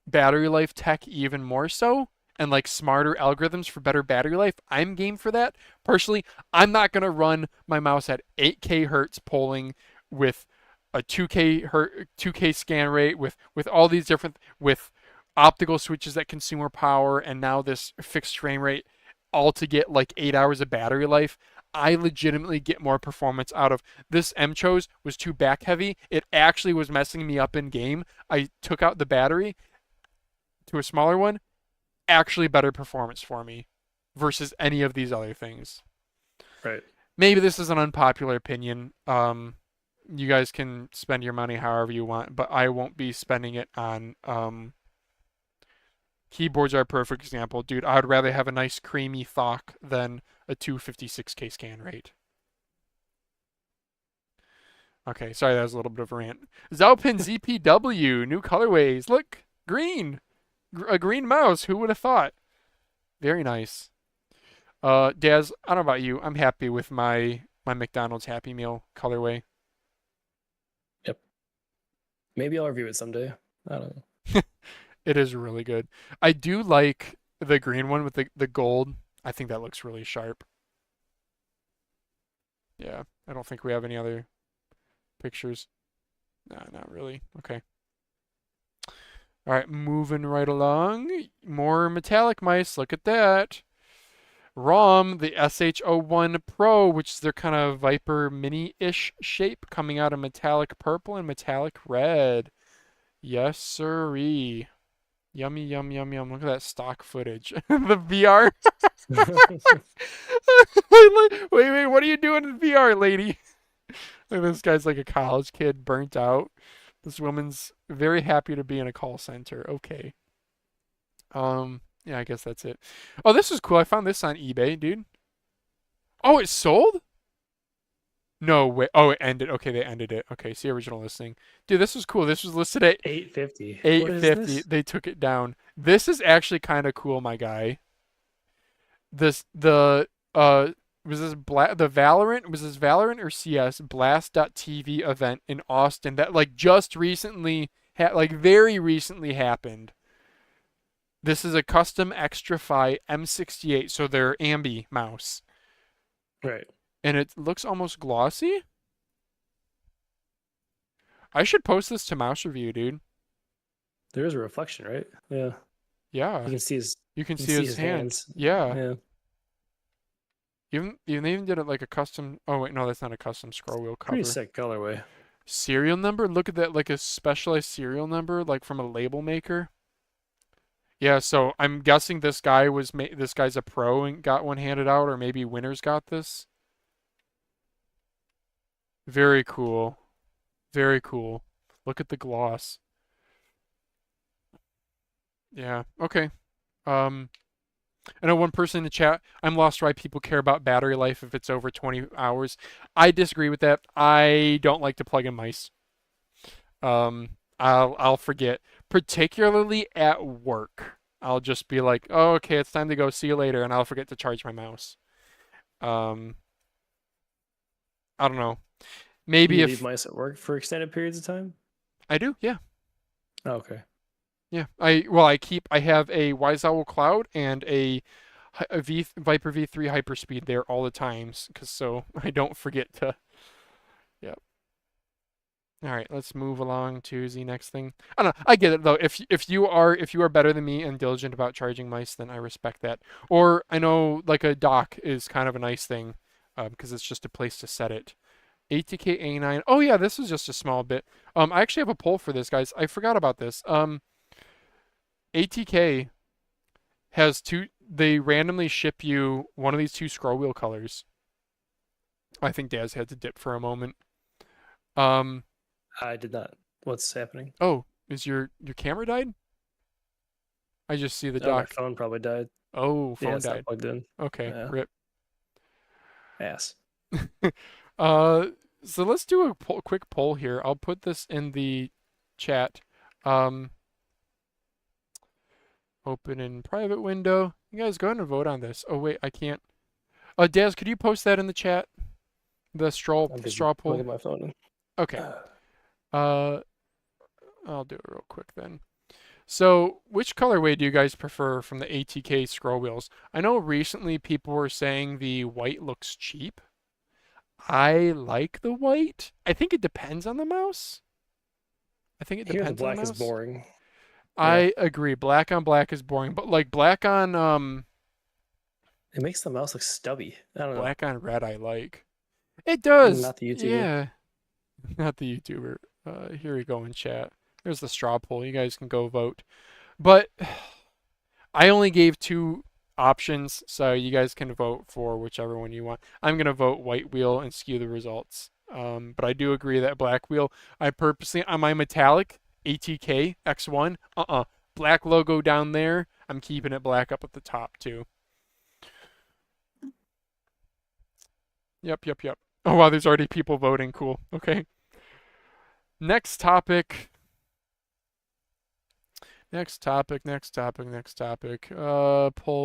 battery life tech even more so, and like smarter algorithms for better battery life. I'm game for that. Personally, I'm not going to run my mouse at 8K hertz polling with a 2K scan rate with all these different, with optical switches that consume more power, and now this fixed frame rate, all to get like 8 hours of battery life. I legitimately get more performance out of this. MCHOSE was too back heavy. It actually was messing me up in game. I took out the battery to a smaller one. Actually better performance for me versus any of these other things. Right. Maybe this is an unpopular opinion. You guys can spend your money however you want, but I won't be spending it on keyboards. Are a perfect example. Dude, I would rather have a nice creamy thock than a 256K scan rate. Okay, sorry, that was a little bit of a rant. Zaopin ZPW, new colorways. Look, green. A green mouse. Who would have thought? Very nice. Daz, I don't know about you. I'm happy with my McDonald's Happy Meal colorway. Yep. Maybe I'll review it someday. I don't know. It is really good. I do like the green one with the gold. I think that looks really sharp. Yeah, I don't think we have any other pictures. Nah, not really. Okay. All right, moving right along. More metallic mice. Look at that. RAWM, the SH01 Pro, which is their kind of Viper mini-ish shape, coming out of metallic purple and metallic red. Yes, sirree. Yummy, yum, yum, yum. Look at that stock footage. The VR. Wait, what are you doing in VR, lady? Look, this guy's like a college kid, burnt out. This woman's very happy to be in a call center. Okay. Yeah, I guess that's it. Oh, this is cool. I found this on eBay, dude. Oh, it sold? No way. Oh, it ended. Okay, they ended it. Okay, see original listing. Dude, this was cool. This was listed at 850. 850. They took it down. This is actually kind of cool, my guy. Was this the Valorant or CS Blast.tv event in Austin that like just recently very recently happened. This is a custom Extrafy M68, so their ambi mouse. Right. And it looks almost glossy. I should post this to Mouse Review, dude. There is a reflection, right? Yeah. Yeah. You can see his hands. Yeah. Yeah. Even they even did it like a custom. Oh wait, no, that's not a custom scroll wheel cover. Pretty sick colorway. Serial number? Look at that, like a specialized serial number, like from a label maker. Yeah, so I'm guessing this guy's a pro and got one handed out, or maybe Winners got this. Very cool. Very cool. Look at the gloss. Yeah. Okay. Um, I know one person in the chat, I'm lost why people care about battery life if it's over 20 hours. I disagree with that. I don't like to plug in mice. I'll forget, particularly at work. I'll just be like, "Oh, okay, it's time to go. See you later," and I'll forget to charge my mouse. Um, I don't know. Maybe You if leave mice at work for extended periods of time? I do, yeah. Oh, okay. Yeah. I have a Wise Owl Cloud and a Viper V3 Hyperspeed there all the times, cause so I don't forget to. Yeah. All right, let's move along to the next thing. I don't know. I get it though. If you are better than me and diligent about charging mice, then I respect that. Or I know like a dock is kind of a nice thing, because it's just a place to set it. ATK A9. Oh yeah, this is just a small bit. I actually have a poll for this, guys. I forgot about this. ATK has two. They randomly ship you one of these two scroll wheel colors. I think Daz had to dip for a moment. I did not. What's happening? Oh, is your camera died? I just see the Oh, my dock. phone probably died. Oh, Yeah, phone it's not died. plugged in. Okay, Yeah. rip. Ass. So let's do a quick poll here. I'll put this in the chat. Open in private window. You guys go ahead and vote on this. Oh wait, I can't. Daz, could you post that in the chat? The straw I'm busy poll. plugging my phone Okay. in. I'll do it real quick then. So, which colorway do you guys prefer from the ATK scroll wheels? I know recently people were saying the white looks cheap. I like the white. I think it depends on the mouse. I think it Here, the depends on the black is mouse. boring. I agree. Black on black is boring, but like black on It makes the mouse look stubby. I don't know. black on red I like. It does. Not the YouTuber. Yeah. Not the YouTuber. Here we go in chat. There's the straw poll. You guys can go vote. But I only gave two options, so you guys can vote for whichever one you want. I'm gonna vote white wheel and skew the results. But I do agree that black wheel, I purposely on my metallic ATK X1, black logo down there. I'm keeping it black up at the top too. Yep. Oh wow, there's already people voting. Cool. Okay. Next topic. Pull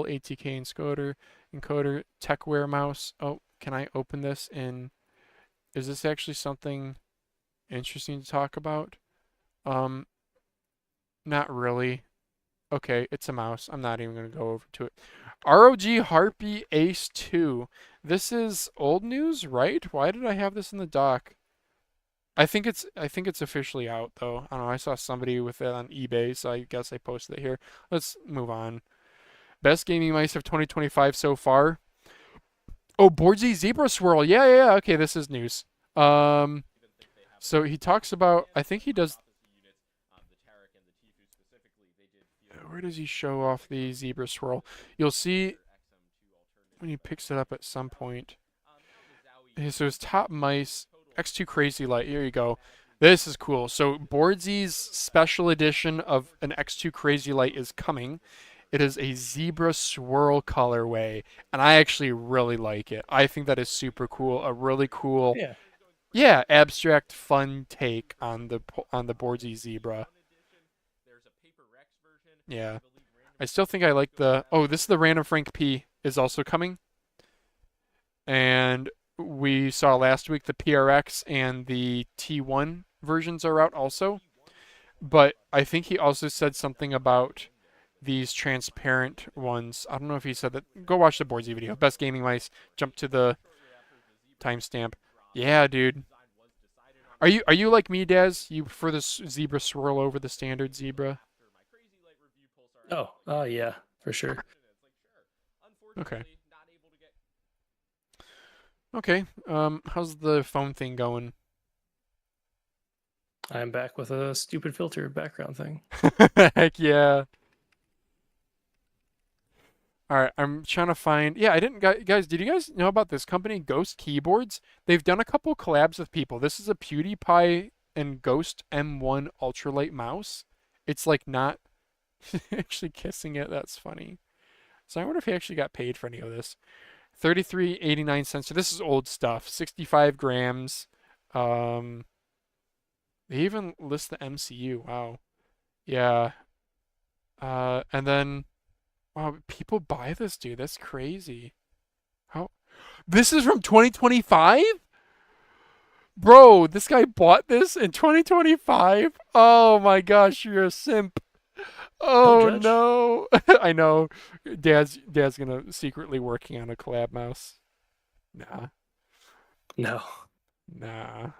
ATK encoder, TechWare mouse. Oh, can I open this in? Is this actually something interesting to talk about? Not really. Okay, it's a mouse. I'm not even gonna go over to it. ROG Harpy Ace 2. This is old news, right? Why did I have this in the dock? I think it's officially out though. I don't know. I saw somebody with it on eBay, so I guess I posted it here. Let's move on. Best gaming mice of 2025 so far. Oh, Boardzy Zebra Swirl. Yeah. Okay, this is news. So he talks about. I think he does. Where does he show off the Zebra Swirl? You'll see when he picks it up at some point. So his top mice. X2 Crazylight, here you go. This is cool. So Boardzy's special edition of an X2 Crazylight is coming. It is a zebra swirl colorway, and I actually really like it. I think that is super cool. A really cool, yeah, abstract, fun take on the Boardzy zebra. Yeah, I still think I like the. Oh, this is the Random Frank P is also coming, and we saw last week the PRX and the T1 versions are out also. But I think he also said something about these transparent ones. I don't know if he said that. Go watch the Boardzy video. Best gaming mice. Jump to the timestamp. Yeah, dude. Are you like me, Daz? You prefer the zebra swirl over the standard zebra? Oh, yeah, for sure. Okay. Okay. How's the phone thing going? I'm back with a stupid filter background thing. Heck yeah. All right, I'm trying to find. Yeah, I didn't. Guys, did you guys know about this company, Ghost Keyboards? They've done a couple collabs with people. This is a PewDiePie and Ghost M1 ultralight mouse. It's like not actually kissing it. That's funny. So I wonder if he actually got paid for any of this. 33.89 cents. So this is old stuff. 65 grams. Um, they even list the MCU. Wow. Yeah. And then. Wow, people buy this, dude. That's crazy. How? This is from 2025? Bro, this guy bought this in 2025? Oh my gosh, you're a simp. Don't Oh judge. no. I know. Dad's gonna secretly working on a collab mouse. Nah. No. Nah.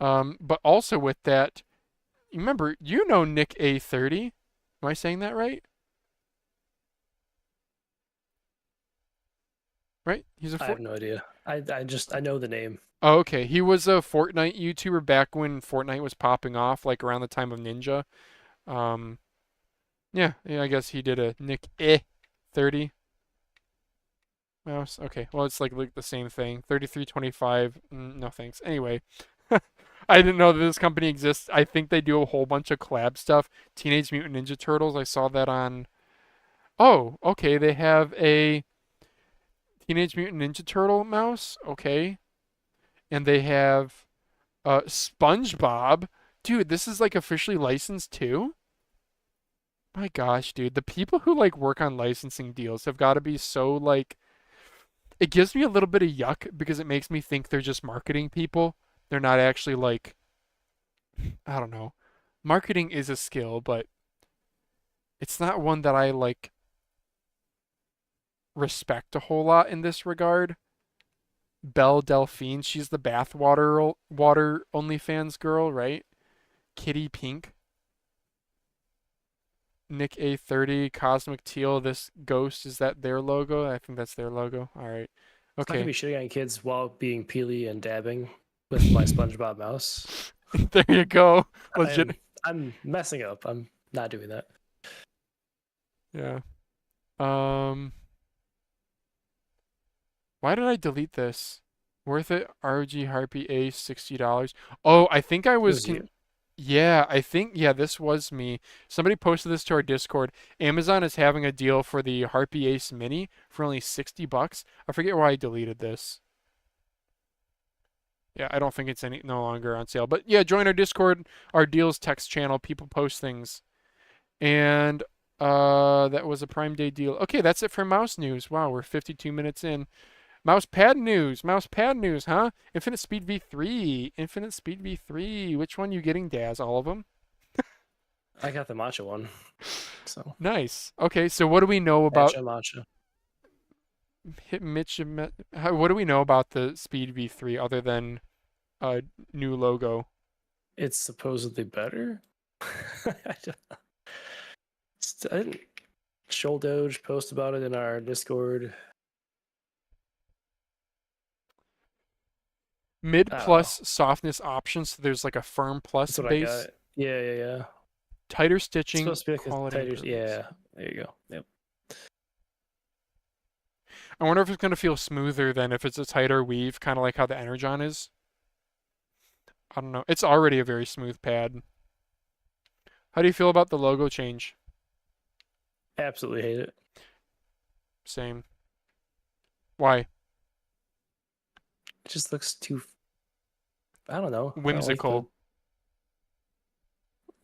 But also with that, remember, you know Nick A30. Am I saying that right? Right? He's a I have no idea. I know the name. Oh, okay. He was a Fortnite YouTuber back when Fortnite was popping off, like around the time of Ninja. Um, yeah, I guess he did a Nick 30 mouse. Okay, well it's like the same thing. 3325. No thanks. Anyway, I didn't know that this company exists. I think they do a whole bunch of collab stuff. Teenage Mutant Ninja Turtles. I saw that on. Oh, okay. They have a Teenage Mutant Ninja Turtle mouse. Okay. And they have SpongeBob. Dude, this is like officially licensed too? My gosh, dude. The people who like work on licensing deals have got to be so like it gives me a little bit of yuck because it makes me think they're just marketing people. They're not actually like I don't know. Marketing is a skill, but it's not one that I like respect a whole lot in this regard. Belle Delphine, she's the bathwater water OnlyFans girl, right? Kitty Pink. Nick A30, Cosmic Teal, this ghost, is that their logo? I think that's their logo. All right. I'm gonna Okay. be shitting on kids while being peely and dabbing with my SpongeBob mouse. There you go. Legit. I'm messing up. I'm not doing that. Yeah. Why did I delete this? Worth it? ROG Harpy Ace, $60. Oh, I think I was you. yeah, I think yeah, this was me. Somebody posted this to our Discord. Amazon is having a deal for the Harpy Ace Mini for only $60. I forget why I deleted this. Yeah, I don't think it's no longer on sale. But yeah, join our Discord, our deals text channel. People post things. And that was a Prime Day deal. Okay, that's it for mouse news. Wow, we're 52 minutes in. Mouse pad news, huh? Infinite Speed V3, Infinite Speed V3. Which one you getting, Daz? All of them? I got the matcha one. So Nice. Okay, so what do we know about matcha. what do we know about the Speed V3 other than a new logo? It's supposedly better. I didn't Shoal Doge post about it in our Discord. Mid plus softness options, so there's like a firm plus That's what base. I got. Yeah. Tighter It's stitching, supposed to be like quality a tighter. improvements. Yeah, there you go. Yep. I wonder if it's gonna feel smoother than if it's a tighter weave, kind of like how the Energon is. I don't know. It's already a very smooth pad. How do you feel about the logo change? Absolutely hate it. Same. Why? It just looks too. I don't know. Whimsical.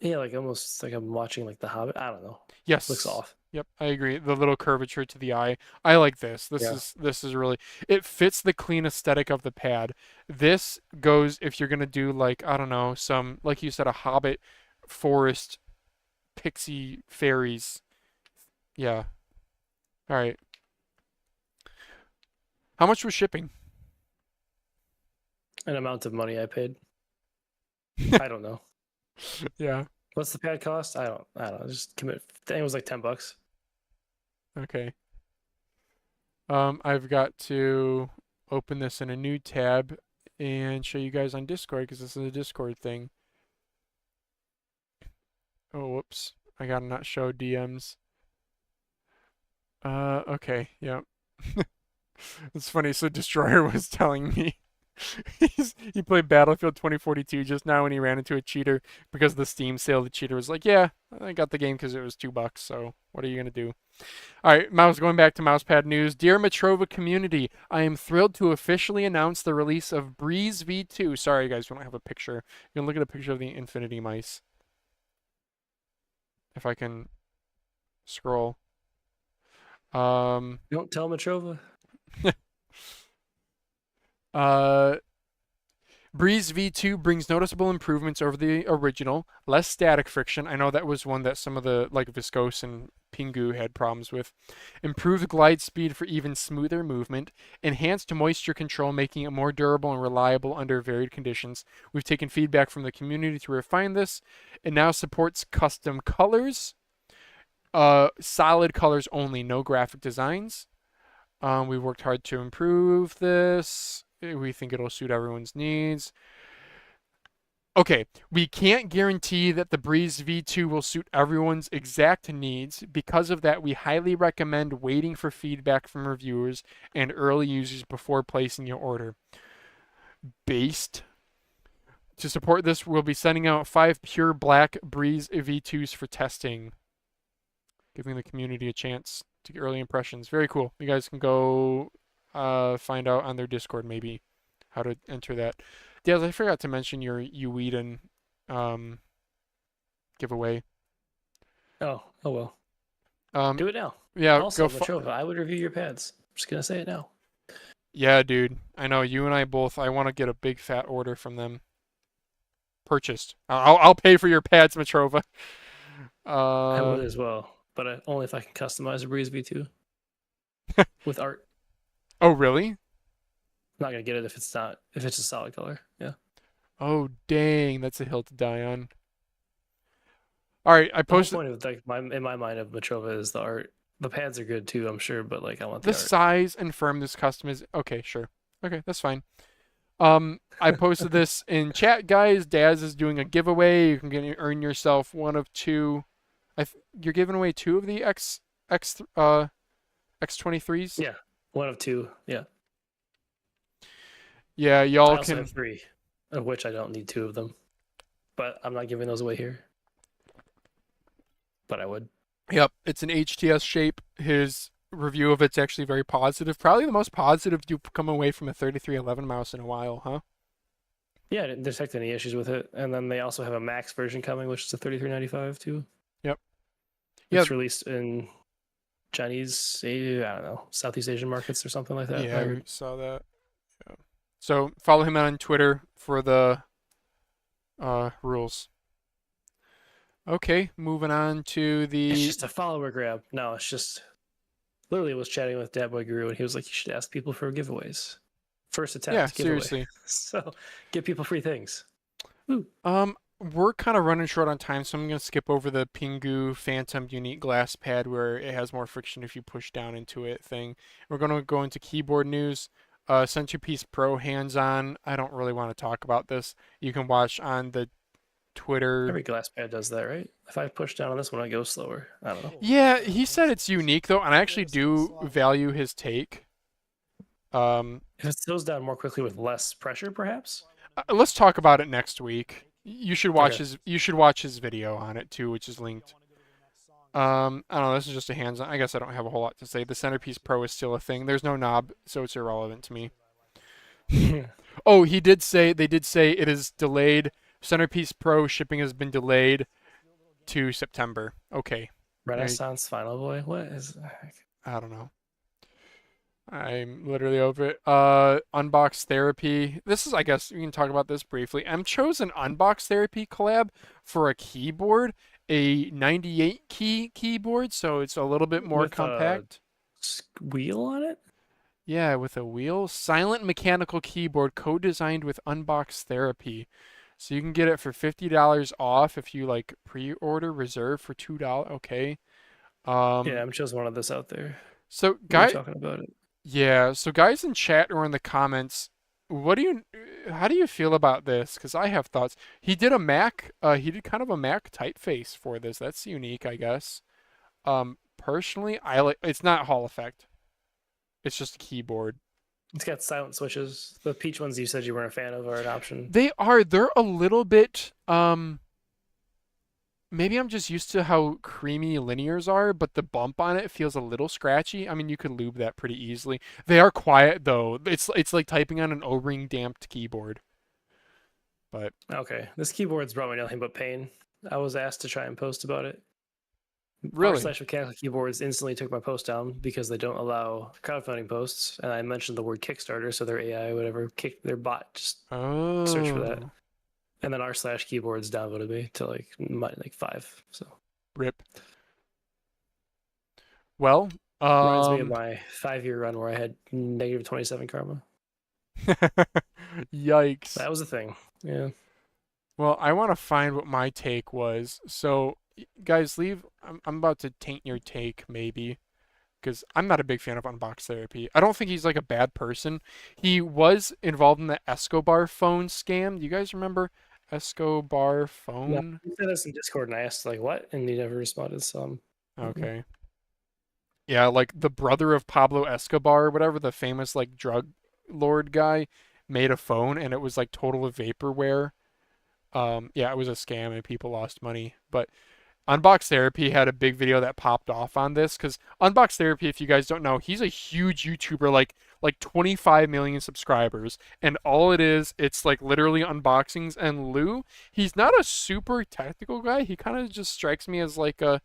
Yeah, like almost like I'm watching like The Hobbit. I don't know. Yes. Looks off. Yep, I agree. The little curvature to the eye. I like this. This is really it fits the clean aesthetic of the pad. This goes if you're gonna do like, I don't know, some like you said, a Hobbit forest pixie fairies. Yeah. All right. How much was shipping? An amount of money I paid. I don't know. Yeah. What's the pad cost? I don't know. Just commit. I think it was like $10. Okay. I've got to open this in a new tab and show you guys on Discord because this is a Discord thing. Oh, whoops. I gotta not show DMs. Okay, yep. It's funny. So Destroyer was telling me he played Battlefield 2042 just now when he ran into a cheater because of the Steam sale. The cheater was like, "Yeah, I got the game because it was $2. So what are you gonna do?" All right, Mouse. Going back to Mousepad news, dear Matrova community, I am thrilled to officially announce the release of Breeze V2. Sorry, guys, we don't have a picture. You can look at a picture of the Infinity mice. If I can scroll. Don't tell Matrova. Uh, Breeze V2 brings noticeable improvements over the original, less static friction. I know that was one that some of the like Viscose and Pingu had problems with. Improved glide speed for even smoother movement. Enhanced moisture control, making it more durable and reliable under varied conditions. We've taken feedback from the community to refine this. It now supports custom colors. Solid colors only, no graphic designs. We've worked hard to improve this. We think it'll suit everyone's needs. Okay, we can't guarantee that the Breeze V2 will suit everyone's exact needs. Because of that, we highly recommend waiting for feedback from reviewers and early users before placing your order. To support this, we'll be sending out 5 pure black Breeze V2s for testing, giving the community a chance to get early impressions. Very cool. You guys can go find out on their Discord maybe how to enter that. Daz, I forgot to mention your Uweeden giveaway. Oh well. Do it now. Yeah, Also, Matrova, I would review your pads. I'm just gonna say it now. Yeah, dude. I know you and I both. I want to get a big fat order from them. Purchased. I'll pay for your pads, Matrova. I would as well, but only if I can customize a Breeze V2 with art. Oh, really? I'm not gonna get it if it's a solid color. Yeah. Oh, dang. That's a hill to die on. All right, I The whole posted point of in my mind of Matrova is the art. The pads are good too, I'm sure, but like I want the the art. size and firmness custom is okay, sure. Okay, that's fine. I posted this in chat, guys. Daz is doing a giveaway. You can earn yourself one of two. You're giving away 2 of the X23s. Yeah, one of 2. Yeah. Yeah, I y'all also can. have 3, of which I don't need 2 of them, but I'm not giving those away here. But I would. Yep, it's an HTS shape. His review of it's actually very positive. Probably the most positive you've come away from a 3311 mouse in a while, huh? Yeah, I didn't detect any issues with it. And then they also have a Max version coming, which is a 3395 too. Yep. It's released in Chinese, I don't know, Southeast Asian markets or something like that. Yeah, we saw that. Yeah. So follow him on Twitter for the rules. Okay, moving on to the. It's just a follower grab. No, it's just literally was chatting with Dad Boy Guru and he was like, you should ask people for giveaways. First attempt giveaway. Seriously. So give people free things. Woo. We're kind of running short on time, so I'm going to skip over the Pingu Phantom Unique Glass Pad where it has more friction if you push down into it thing. We're going to go into keyboard news. Centerpiece Pro hands-on. I don't really want to talk about this. You can watch on the Twitter. Every glass pad does that, right? If I push down on this one, I go slower. I don't know. Yeah, he said it's unique though, and I actually do value his take. If it slows down more quickly with less pressure, perhaps. Let's talk about it next week. You should watch Okay. his video on it too, which is linked. I don't know. This is just a hands-on. I guess I don't have a whole lot to say. The Centerpiece Pro is still a thing. There's no knob, so it's irrelevant to me. Oh, they did say it is delayed. Centerpiece Pro shipping has been delayed to September. Okay. Renaissance Final Boy? What is I don't know. I'm literally over it. Unbox Therapy. This is, I guess, we can talk about this briefly. MCHOSE an Unbox Therapy collab for a keyboard, a 98 key keyboard, so it's a little bit more With a compact. wheel on it? Yeah, with a wheel. Silent mechanical keyboard co-designed with Unbox Therapy. So you can get it for $50 off if you like pre-order reserve for $2. Okay. Yeah, I'm just one of this out there. So We were talking about it. yeah, so guys in chat or in the comments, what do you how do you feel about this? Because I have thoughts. He did a Mac. He did kind of a Mac typeface for this. That's unique, I guess. Personally, I like. It's not Hall effect. It's just a keyboard. It's got silent switches. The peach ones you said you weren't a fan of are an option. They are. They're a little bit. Maybe I'm just used to how creamy linears are, but the bump on it feels a little scratchy. I mean, you could lube that pretty easily. They are quiet though. It's like typing on an O-ring damped keyboard. But Okay, this keyboard's brought me nothing but pain. I was asked to try and post about it. really, r/mechanical keyboards instantly took my post down because they don't allow crowdfunding posts, and I mentioned the word Kickstarter, so their AI, whatever, their bot just search for that. oh, And then r/keyboards downvoted me to like 5. So rip. Well, reminds me of my 5-year run where I had negative 27 karma. yikes. That was a thing. Yeah. Well, I want to find what my take was. So, guys, leave. I'm about to taint your take, maybe, because I'm not a big fan of Unbox Therapy. I don't think he's like a bad person. He was involved in the Escobar phone scam. Do you guys remember Escobar Yeah. phone? He said this in Discord, and I asked like what, and he never responded. So Okay. Yeah, like the brother of Pablo Escobar, or whatever, the famous like drug lord guy, made a phone, and it was like total vaporware. Yeah, it was a scam and people lost money. But Unbox Therapy had a big video that popped off on this because Unbox Therapy, if you guys don't know, he's a huge YouTuber, like 25 million subscribers, and all it is, it's like literally unboxings and Lou. He's not a super technical guy. He kind of just strikes me as like a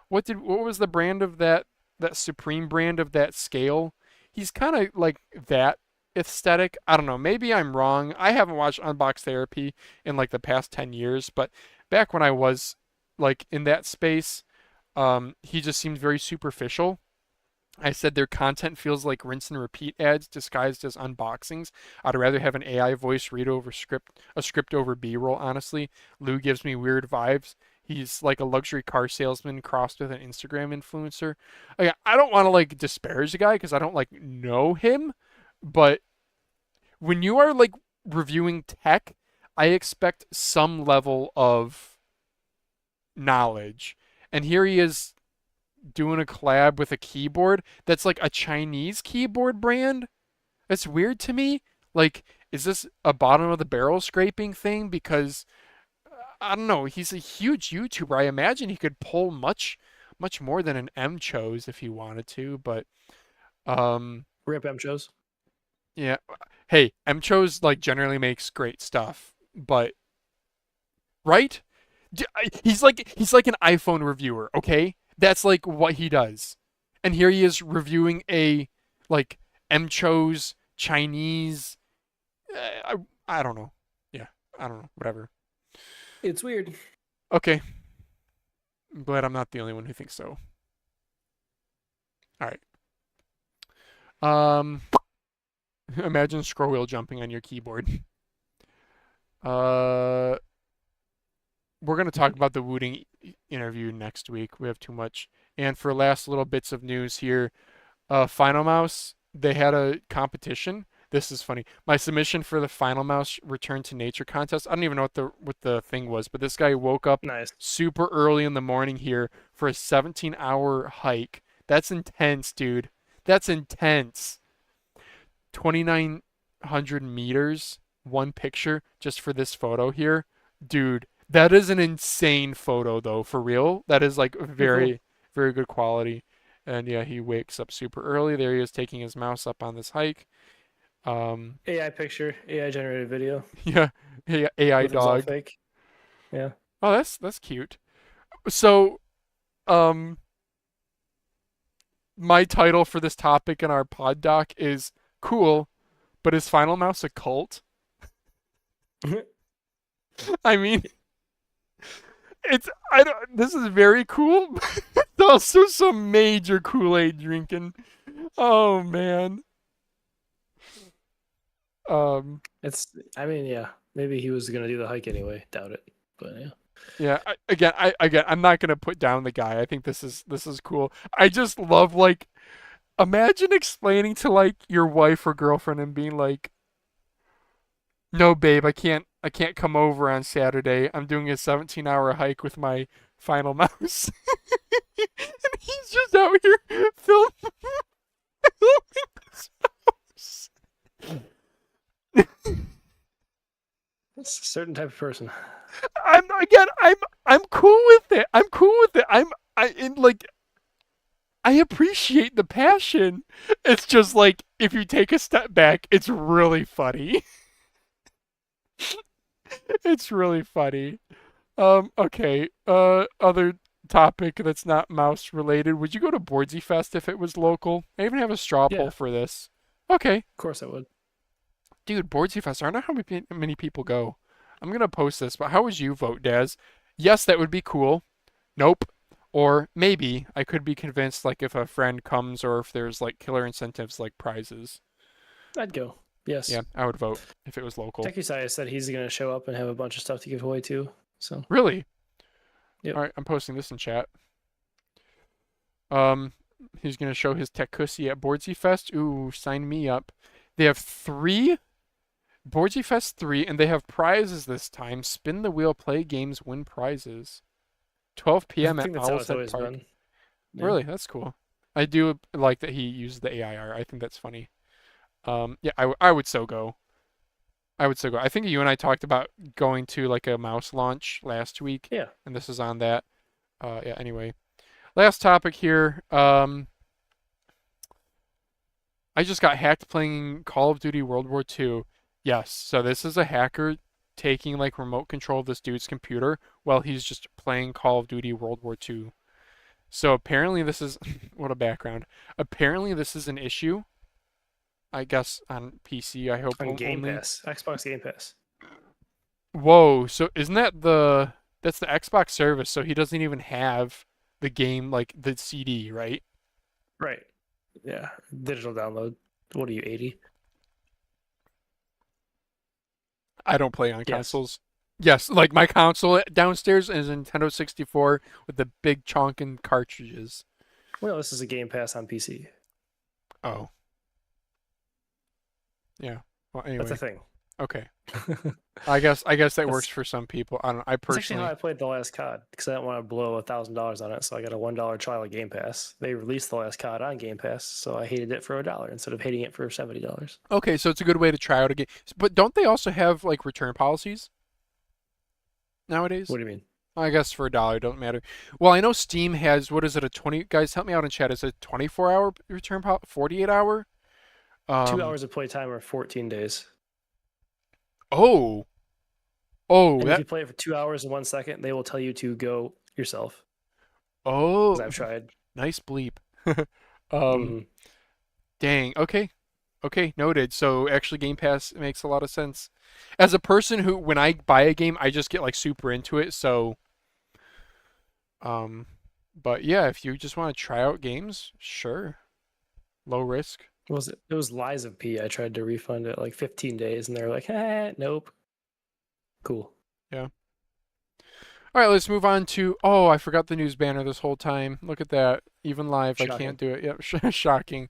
what was the brand of that Supreme brand of that scale? He's kind of like that aesthetic. I don't know. Maybe I'm wrong. I haven't watched Unbox Therapy in like the past 10 years, but back when I was like in that space, he just seemed very superficial. I said their content feels like rinse and repeat ads disguised as unboxings. I'd rather have an AI voice read over a script over B-roll, honestly. Lou gives me weird vibes. He's like a luxury car salesman crossed with an Instagram influencer. I don't want to like disparage the guy because I don't like know him, but when you are like reviewing tech, I expect some level of knowledge. And here he is doing a collab with a keyboard that's like a Chinese keyboard brand. That's weird to me. Like, is this a bottom of the barrel scraping thing? Because I don't know. He's a huge YouTuber. I imagine he could pull much more than an MCHOSE if he wanted to. But rip MCHOSE. yeah. Hey, MCHOSE like generally makes great stuff, but right? He's like an iPhone reviewer, okay? That's like what he does. And here he is reviewing a like MCHOSE Chinese I don't know. Yeah, I don't know, whatever. It's weird. Okay. I'm glad I'm not the only one who thinks so. All right. Imagine scroll wheel jumping on your keyboard. We're going to talk about the Wooting interview next week. We have too much. And for last little bits of news here, Finalmouse, they had a competition. This is funny. My submission for the Finalmouse Return to Nature contest. I don't even know what the thing was, but this guy woke up Nice. super early in the morning here for a 17-hour hike. That's intense, dude. That's intense. 2,900 meters, one picture just for this photo here. Dude, that is an insane photo though, for real. That is like very, very good quality. And yeah, he wakes up super early. There he is taking his mouse up on this hike. AI picture, AI generated video. Yeah, AI With us all dog. fake. Yeah. Oh, that's cute. So, my title for this topic in our pod doc is cool, but is Finalmouse a cult? I mean, this is very cool, but it's also some major Kool-Aid drinking. Oh man. I mean, yeah. Maybe he was gonna do the hike anyway. Doubt it. But yeah. Yeah, I'm not gonna put down the guy. I think this is cool. I just love like, imagine explaining to like your wife or girlfriend and being like, No, babe, I can't come over on Saturday. I'm doing a 17-hour hike with my final mouse. And he's just out here filming this mouse. It's a certain type of person. I'm cool with it. I'm cool with it. I appreciate the passion. It's just like if you take a step back, it's really funny. It's really funny. Okay. Other topic that's not mouse related. Would you go to Boardzyfest if it was local? I even have a straw poll Yeah. for this. Okay. Of course I would. Dude, Boardzyfest, I don't know how many people go. I'm gonna post this, but how would you vote, Daz? Yes, that would be cool. Nope. Or maybe I could be convinced, like if a friend comes or if there's like killer incentives like prizes. I'd go. Yes. Yeah, I would vote if it was local. Techusai said he's going to show up and have a bunch of stuff to give away too. So Really? Yep. All right, I'm posting this in chat. He's gonna show his Tekusi at Boardzyfest. Ooh, sign me up. They have 3 Boardzyfest 3, and they have prizes this time. Spin the wheel, play games, win prizes. 12 p.m. I at think that's how it's Owlshead always Park. been. Yeah. Really, that's cool. I do like that he used the AIR. I think that's funny. Yeah, I would so go. I would so go. I think you and I talked about going to like a mouse launch last week, Yeah. and this is on that. Yeah, anyway. Last topic here. I just got hacked playing Call of Duty World War II. Yes, so this is a hacker taking like remote control of this dude's computer while he's just playing Call of Duty World War II. So apparently this is what a background. Apparently this is an issue. I guess on PC. I hope On Game only. Pass. Xbox Game Pass. Whoa, so isn't that that's the Xbox service, so he doesn't even have the game like the CD, right? Right. Yeah. Digital download. What are you, 80? I don't play on Yes. consoles. Yes, like my console downstairs is a Nintendo 64 with the big chonkin cartridges. Well, this is a Game Pass on PC. Oh. Yeah. Well, That's anyway. a thing. Okay. I guess that That's- works for some people. I don't know. I That's actually personally how I played the last COD because I didn't want to blow $1,000 on it, so I got a $1 trial of Game Pass. They released the last COD on Game Pass, so I hated it for $1 instead of hating it for $70. Okay, so it's a good way to try out a game. But don't they also have like return policies nowadays? What do you mean? I guess for $1, it don't matter. Well, I know Steam has, what is it, a 20, guys, help me out in chat. Is it a 24-hour return policy? 48-hour? 2 hours of playtime or 14 days. Oh, And if that, you play it for 2 hours and 1 second, they will tell you to go yourself. oh, 'Cause I've tried. nice bleep. Mhm. Dang. Okay. Okay, noted. So actually Game Pass makes a lot of sense. As a person who, when I buy a game, I just get like super into it. So, but yeah, if you just want to try out games, sure. Low risk. What was it? It was Lies of P. I tried to refund it like 15 days, and they were like, nope. Cool. All right, let's move on to, oh, I forgot the news banner this whole time. Look at that. Even live, I Shocking. can't do it. Yep, shocking.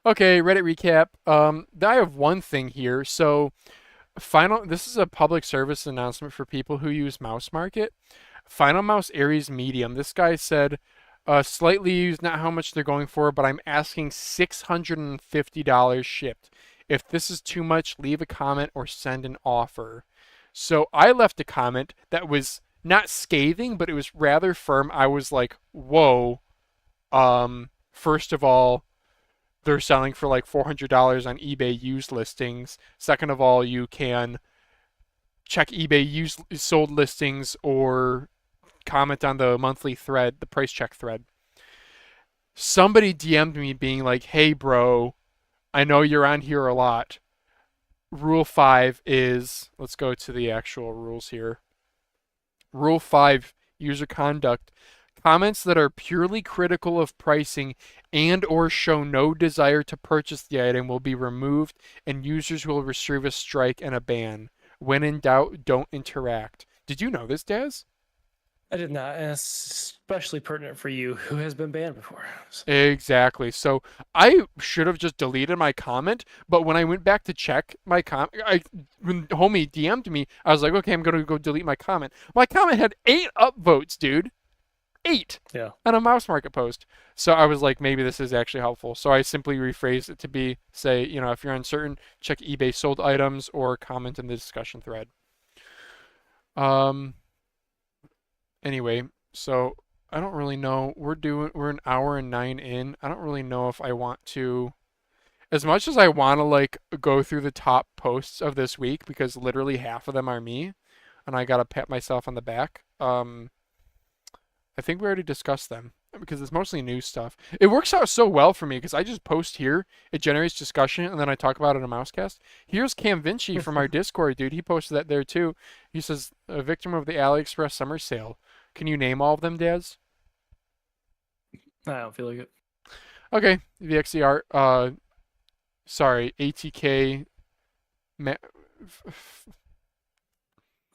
Okay, Reddit recap. I have one thing here. So, this is a public service announcement for people who use Mouse Market. Finalmouse Ares Medium. This guy said, slightly used, not how much they're going for, but I'm asking $650 shipped. If this is too much, leave a comment or send an offer. So I left a comment that was not scathing, but it was rather firm. I was like, whoa. First of all, they're selling for like $400 on eBay used listings. Second of all, you can check eBay used sold listings or comment on the monthly thread, the price check thread. Somebody DM'd me being like, hey bro, I know you're on here a lot. Rule 5 is, let's go to the actual rules here. Rule 5, user conduct. Comments that are purely critical of pricing and or show no desire to purchase the item will be removed and users will receive a strike and a ban. When in doubt, don't interact. Did you know this, Daz? I did not, and it's especially pertinent for you, who has been banned before. So, Exactly. So I should have just deleted my comment, but when I went back to check my when homie DM'd me, I was like, okay, I'm gonna go delete my comment. My comment had 8 upvotes, dude. 8 yeah. on a Mouse Market post. So I was like, maybe this is actually helpful. So I simply rephrased it to be, say, you know, if you're uncertain, check eBay sold items or comment in the discussion thread. Anyway, so I don't really know. We're an hour and 9 in. I don't really know if I want to, as much as I want to like go through the top posts of this week because literally half of them are me, and I gotta pat myself on the back. I think we already discussed them because it's mostly news stuff. It works out so well for me because I just post here, it generates discussion, and then I talk about it in a MouseCast. Here's Cam Vinci from our Discord, dude. He posted that there too. He says, a victim of the AliExpress summer sale. Can you name all of them, Daz? I don't feel like it. Okay, VXER. Sorry, ATK. Is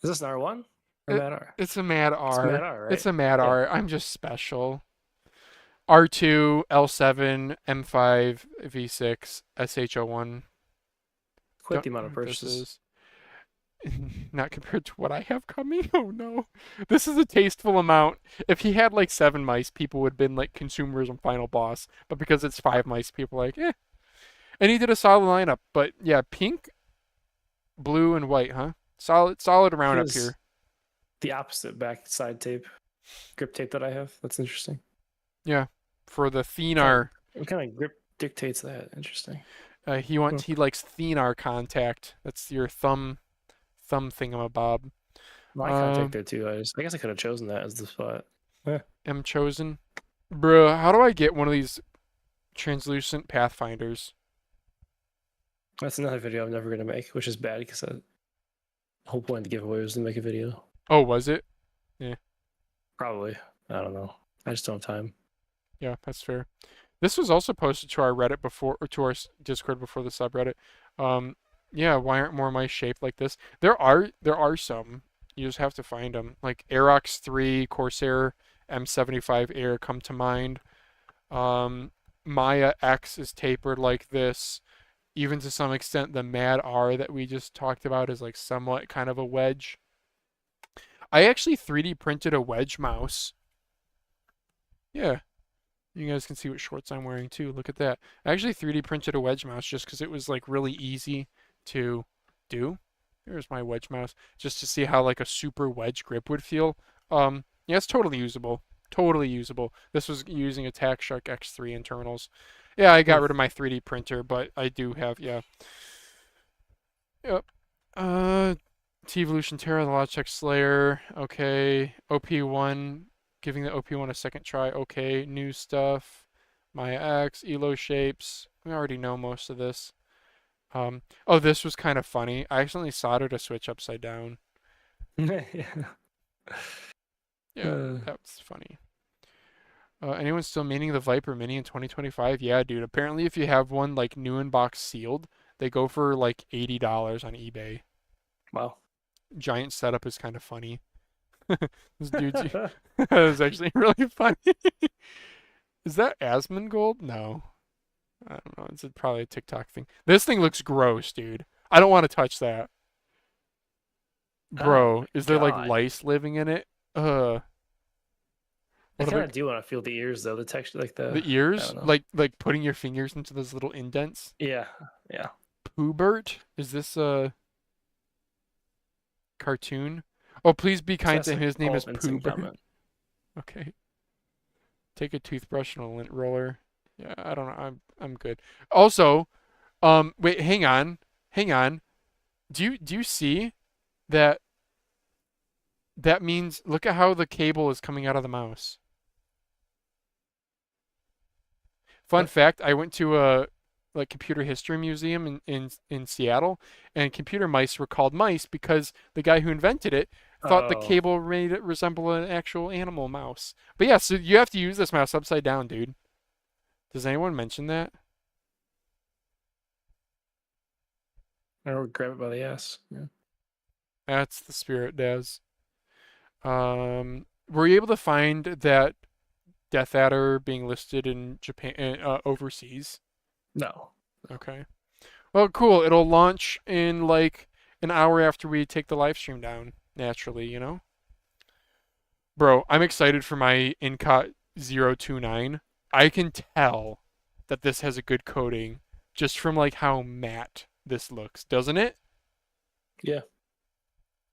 this an R1 or Mad R? It's a Mad R. It's Mad R, right? It's a Mad Yeah. R. I'm just special. R2, L7, M5, V6, SHO1. Quite the amount of purchases. Not compared to what I have coming. Oh no. This is a tasteful amount. If he had like 7 mice, people would have been like consumers and final boss. But because it's 5 mice, people are like, eh. And he did a solid lineup. But yeah, pink, blue, and white, huh? Solid round up here. The opposite back side tape, grip tape that I have. That's interesting. Yeah. For the Thenar. What kind of grip dictates that? Interesting. He likes Thenar contact. That's your thumb thingamabob. My contact there too. I guess I could have chosen that as the spot. MCHOSE. Bro, how do I get one of these translucent pathfinders? That's another video I'm never gonna make, which is bad because the whole point of the giveaway was to make a video. Oh, was it? Probably. I don't know. I just don't have time. Yeah, that's fair. This was also posted to our Reddit before, or to our Discord before the subreddit. Yeah, why aren't more mice shaped like this? There are some. You just have to find them. Like Aerox 3, Corsair, M75 Air come to mind. Maya X is tapered like this. Even to some extent, the Mad R that we just talked about is like somewhat kind of a wedge. I actually 3D printed a wedge mouse. Yeah. You guys can see what shorts I'm wearing too. Look at that. I actually 3D printed a wedge mouse just because it was like really easy to do. Here's my wedge mouse. Just to see how like a super wedge grip would feel. Yeah, it's totally usable. Totally usable. This was using a Tac Shark X3 internals. Yeah, I got rid of my 3D printer, but I do have, yeah. Yep. T-Evolution Terra, the Logitech Slayer. Okay. OP1. Giving the OP1 a second try. Okay. New stuff. Maya X. Elo shapes. We already know most of this. Oh, this was kind of funny. I accidentally soldered a switch upside down. Yeah. Yeah, that's funny. Anyone still meaning the Viper Mini in 2025? Yeah, dude. Apparently, if you have one like new in box sealed, they go for like $80 on eBay. Wow. Giant setup is kind of funny. This dude's that was actually really funny. Is that Asmongold? No. I don't know. It's probably a TikTok thing. This thing looks gross, dude. I don't want to touch that. Bro, is there like lice living in it? I kind of do want to feel the ears though. The texture, like the ears, like putting your fingers into those little indents. Yeah, yeah. Poobert, is this a cartoon? Oh, please be kind to him. His name is Poobert. Okay. Take a toothbrush and a lint roller. Yeah, I don't know. I'm good. Also, wait, hang on. Do you see that? That means look at how the cable is coming out of the mouse. Fun fact, I went to a like computer history museum in Seattle, and computer mice were called mice because the guy who invented it thought the cable made it resemble an actual animal mouse. But yeah, so you have to use this mouse upside down, dude. Does anyone mention that? Or grab it by the ass. Yeah. That's the spirit, Daz. were you able to find that Deathadder being listed in Japan, overseas? No. Okay. Well, cool. It'll launch in like an hour after we take the live stream down, naturally, you know? Bro, I'm excited for my Incot 029. I can tell that this has a good coating just from like how matte this looks, doesn't it? Yeah.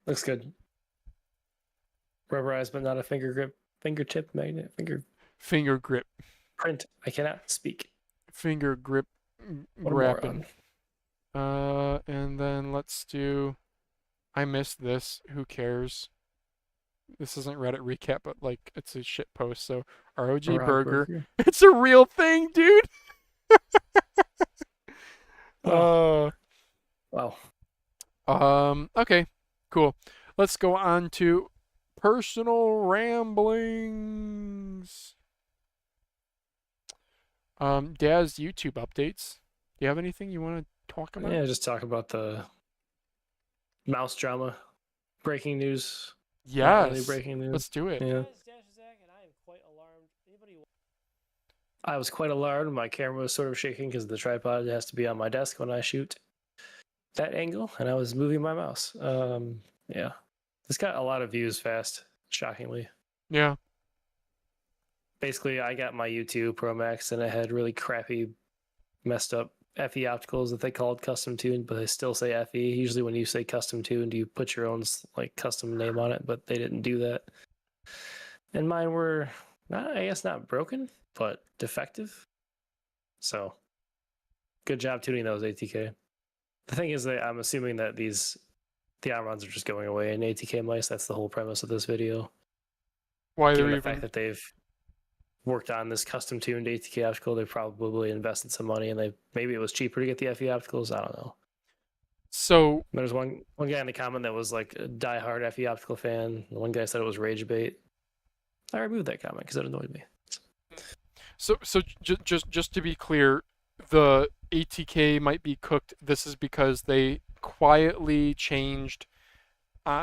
Looks good. Rubberized, but not a fingertip magnet, Finger grip. print. I cannot speak. Finger grip What a grabbing. moron. And then let's do. I missed this. Who cares? This isn't Reddit recap, but like it's a shit post. So ROG Burger. It's a real thing, dude. Oh. Wow. Okay, cool. Let's go on to personal ramblings. Daz YouTube updates. Do you have anything you want to talk about? Yeah, just talk about the mouse drama. Breaking news. Not really Yes. breaking news. Let's do it. Yeah. I was quite alarmed. My camera was sort of shaking because the tripod has to be on my desk when I shoot that angle, and I was moving my mouse. Yeah. This got a lot of views fast, shockingly. Yeah. Basically, I got my U2 Pro Max, and it had really crappy, messed up FE opticals that they called custom tuned, but they still say FE. Usually, when you say custom tuned, you put your own like custom name on it, but they didn't do that. And mine were not, I guess, not broken, but defective. So, good job tuning those, ATK. The thing is that I'm assuming that the Omrons are just going away in ATK mice. That's the whole premise of this video. Why Given they're the fact even. that they've worked on this custom tuned ATK optical, they probably invested some money, and maybe it was cheaper to get the FE opticals. I don't know. So There's one guy in the comment that was like a diehard FE optical fan. The one guy said it was rage bait. I removed that comment because it annoyed me. just to be clear, the ATK might be cooked. This is because they quietly changed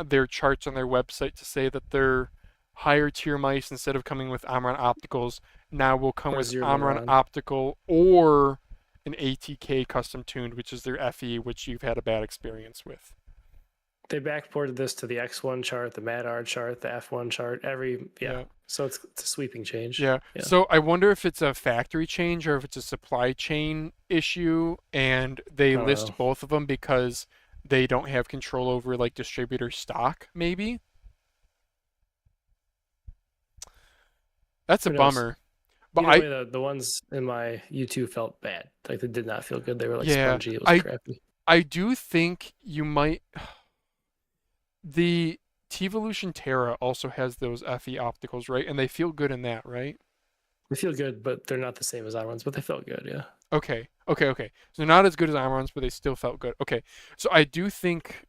their charts on their website to say that their higher tier mice, instead of coming with Omron opticals, now will come Or with zero Omron Omron. optical or an ATK custom tuned, which is their FE, which you've had a bad experience with. They backported this to the X1 chart, the MADR chart, the F1 chart, Yeah. So it's a sweeping change. Yeah. So I wonder if it's a factory change or if it's a supply chain issue, and they I don't list know. both of them because they don't have control over like distributor stock, maybe. That's a Who knows? bummer. But Either way, the ones in my U2 felt bad. Like they did not feel good. They were like Yeah, spongy. It was crappy. I do think you might. The T-Evolution Terra also has those FE opticals, right? And they feel good in that, right? They feel good, but they're not the same as Omrons, but they felt good, yeah. Okay. So not as good as Omrons, but they still felt good. Okay. So I do think.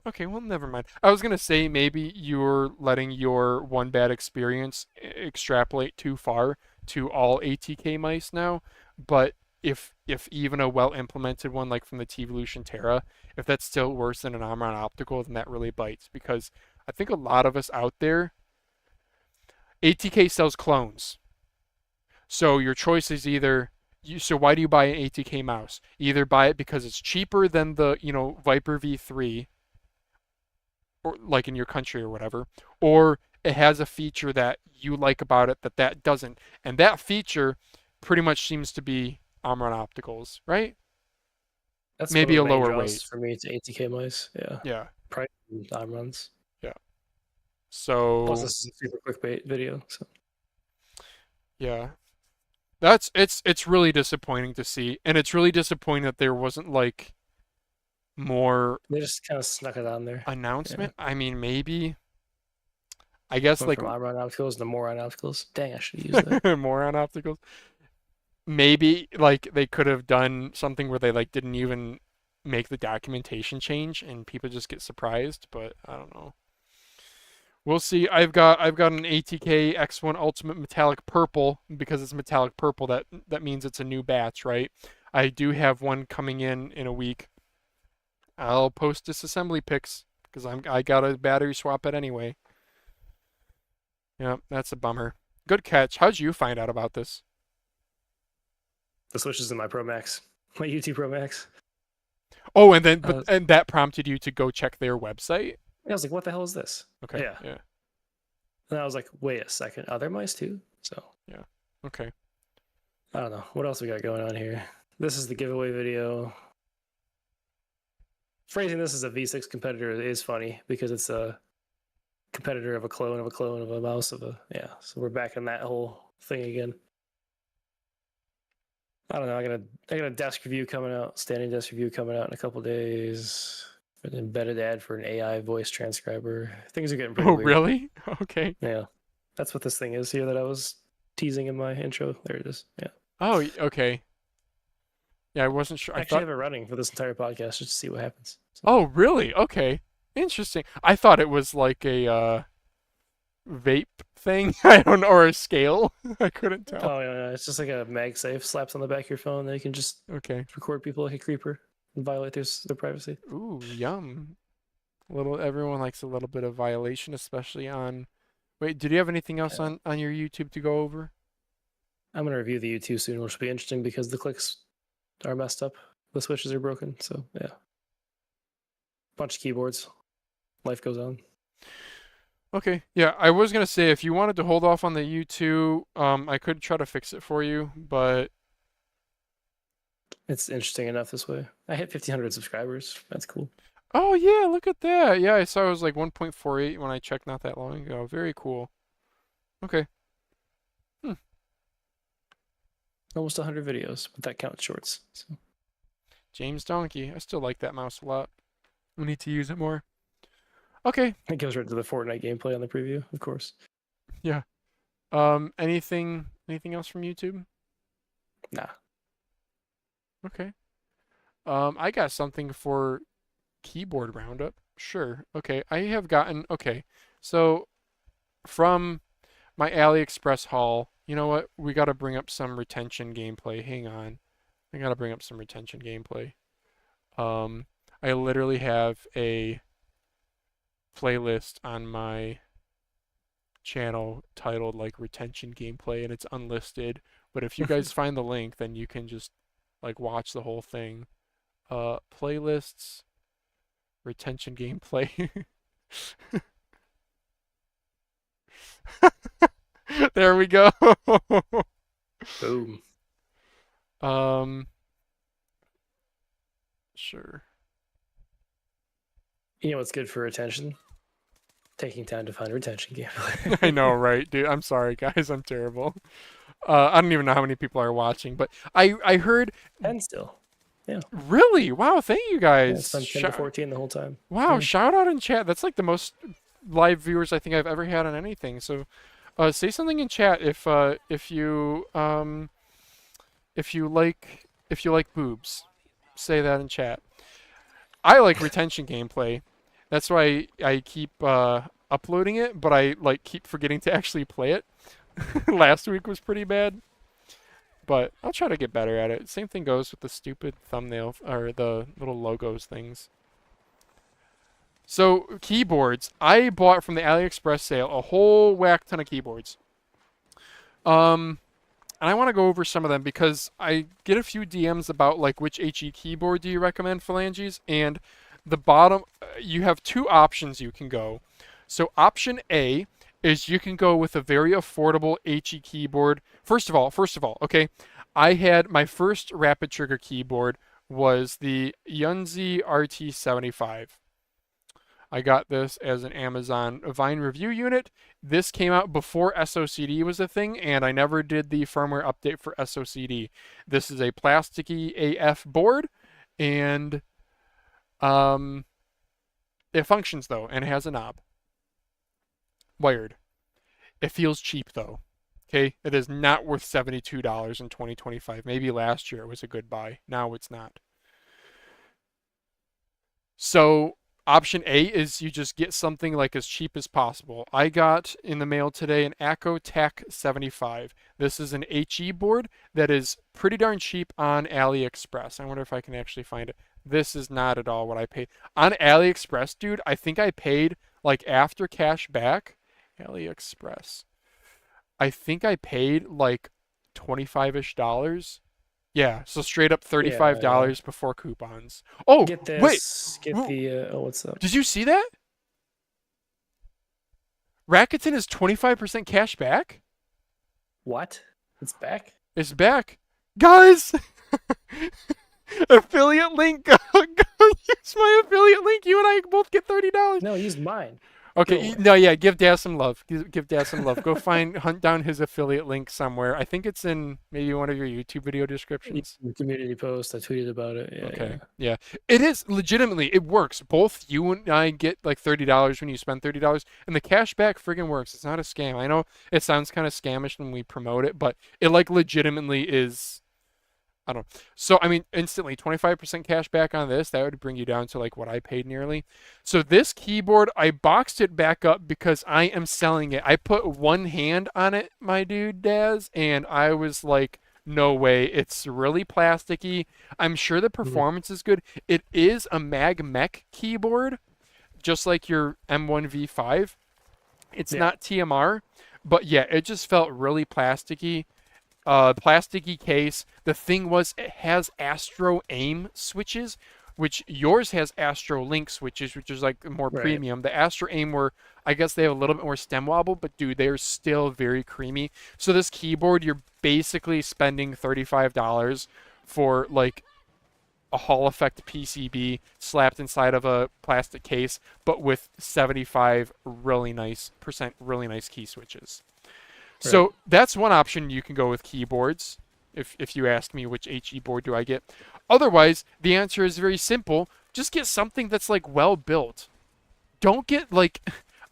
Okay, well, never mind. I was gonna say maybe you're letting your one bad experience extrapolate too far to all ATK mice now, but if even a well implemented one like from the T-Evolution Terra, if that's still worse than an Omron optical, then that really bites, because I think a lot of us out there, ATK sells clones. So your choice is either so why do you buy an ATK mouse? You either buy it because it's cheaper than the, Viper V3, or like in your country or whatever, or it has a feature that you like about it that doesn't. And that feature pretty much seems to be Omron opticals, right? That's Maybe a one of the main lower draws weight. for me to ATK mice. Yeah. Yeah. Price and Omrons. Yeah. Plus, So this is a super clickbait video. So yeah. It's really disappointing to see, and it's really disappointing that there wasn't like more they just kind of snuck it on there. announcement. I mean, maybe. I guess Went like from Omron opticals to Moron opticals. Dang, I should have used that. more on opticals. Maybe like they could have done something where they like didn't even make the documentation change and people just get surprised, but I don't know. We'll see. I've got an ATK X1 Ultimate Metallic Purple. Because it's metallic purple, that means it's a new batch, right? I do have one coming in a week. I'll post disassembly pics because I got a battery swap it anyway. Yeah, that's a bummer. Good catch. How'd you find out about this? The Switch is in my Pro Max, my U2 Pro Max. Oh, and then Uh, and that prompted you to go check their website? I was like, what the hell is this? Okay. Yeah. Yeah. And I was like, wait a second, are there mice too? So Okay. I don't know. What else we got going on here? This is the giveaway video. Phrasing this as a V6 competitor is funny because it's a competitor of a clone of a clone of a mouse of a So we're back in that whole thing again. I don't know. I got a desk review coming out, standing desk review coming out in a couple days. An embedded ad for an AI voice transcriber. Things are getting pretty Oh, weird. really? Okay. Yeah, that's what this thing is here that I was teasing in my intro. There it is. Yeah. Oh, okay. Yeah, I wasn't sure. I actually have it running for this entire podcast just to see what happens. So, Oh, really? Okay. Interesting. I thought it was like a vape thing. I don't know, or a scale. I couldn't tell. oh yeah, it's just like a MagSafe slaps on the back of your phone. Then you can just Okay. record people like a creeper and violate their privacy. Ooh, yum. Everyone likes a little bit of violation, especially on. Wait, did you have anything else on your YouTube to go over? I'm gonna review the U2 soon, which will be interesting because the clicks are messed up. The switches are broken. So yeah, bunch of keyboards. Life goes on. Okay. Yeah, I was gonna say if you wanted to hold off on the U2, I could try to fix it for you, but It's interesting enough this way. I hit 1,500 subscribers. That's cool. oh yeah, look at that. Yeah, I saw it was like 1.48 when I checked not that long ago. Very cool. Okay. Almost 100 videos, but that counts shorts. So. James Donkey. I still like that mouse a lot. We need to use it more. Okay. It goes right to the Fortnite gameplay on the preview, of course. Yeah. Anything else from YouTube? Nah. Okay. I got something for keyboard roundup. Sure. Okay. I have gotten okay. So from my AliExpress haul, you know what? We got to bring up some retention gameplay. Hang on. I got to bring up some retention gameplay. I literally have a playlist on my channel titled like retention gameplay and it's unlisted, but if you guys find the link then you can just like watch the whole thing. Playlists, retention gameplay. There we go. Boom. Sure. You know what's good for retention? Taking time to find retention gameplay. I know, right, dude? I'm sorry, guys. I'm terrible. I don't even know how many people are watching, but I heard 10 still. Yeah. really. Wow, thank you Yeah, guys. it's been 10 to 14 the whole time. Wow, Yeah. shout out in chat. That's like the most live viewers I think I've ever had on anything. So, say something in chat if you like boobs. Say that in chat. I like retention gameplay. That's why I keep uploading it, but I like keep forgetting to actually play it. Last week was pretty bad, but I'll try to get better at it. Same thing goes with the stupid thumbnail or the little logos things. So keyboards, I bought from the AliExpress sale a whole whack ton of keyboards. And I want to go over some of them because I get a few DMs about like which HE keyboard do you recommend, Phalanges, and the bottom you have two options you can go. So option A is you can go with a very affordable HE keyboard. First of all, okay, I had my first rapid trigger keyboard was the Yunzi RT75. I got this as an Amazon Vine review unit. This came out before SOCD was a thing, and I never did the firmware update for SOCD. This is a plasticky AF board, and it functions though, and it has a knob. Wired. It feels cheap though. Okay, it is not worth $72 in 2025. Maybe last year it was a good buy. Now it's not. So option A is you just get something like as cheap as possible. I got in the mail today an Acco Tac 75. This is an HE board that is pretty darn cheap on AliExpress. I wonder if I can actually find it. This is not at all what I paid. On AliExpress, dude, I think I paid like after cash back. AliExpress. I think I paid like 25-ish dollars. Yeah, so straight up $35 before coupons. Oh, Get wait. this. Get the. Oh, what's up? Did you see that? Rakuten is 25% cash back. What? It's back. It's back. Guys, affiliate link. Go use my affiliate link. You and I both get $30. No, use mine. Okay, no, yeah, give Dad some love. Give Dad some love. Go hunt down his affiliate link somewhere. I think it's in maybe one of your YouTube video descriptions. Community post. I tweeted about it. Yeah, Okay, yeah. It is legitimately, it works. Both you and I get like $30 when you spend $30, and the cashback friggin' works. It's not a scam. I know it sounds kind of scamish when we promote it, but it like legitimately is. I don't know. So, I mean, instantly 25% cash back on this, that would bring you down to like what I paid nearly. So this keyboard, I boxed it back up because I am selling it. I put one hand on it, my dude, Daz, and I was like, no way. It's really plasticky. I'm sure the performance is good. It is a Mag Mech keyboard, just like your M1V5. It's not TMR, but yeah, it just felt really plasticky. Plasticky case. The thing was, it has Astro Aim switches, which yours has Astro Link switches, which is like more premium. The Astro Aim were, I guess they have a little bit more stem wobble, but dude, they're still very creamy. So this keyboard, you're basically spending $35 for like a Hall Effect PCB slapped inside of a plastic case, but with 75 really nice key switches. So that's one option you can go with keyboards, if you ask me which HE board do I get. Otherwise, the answer is very simple. Just get something that's like well built. Don't get like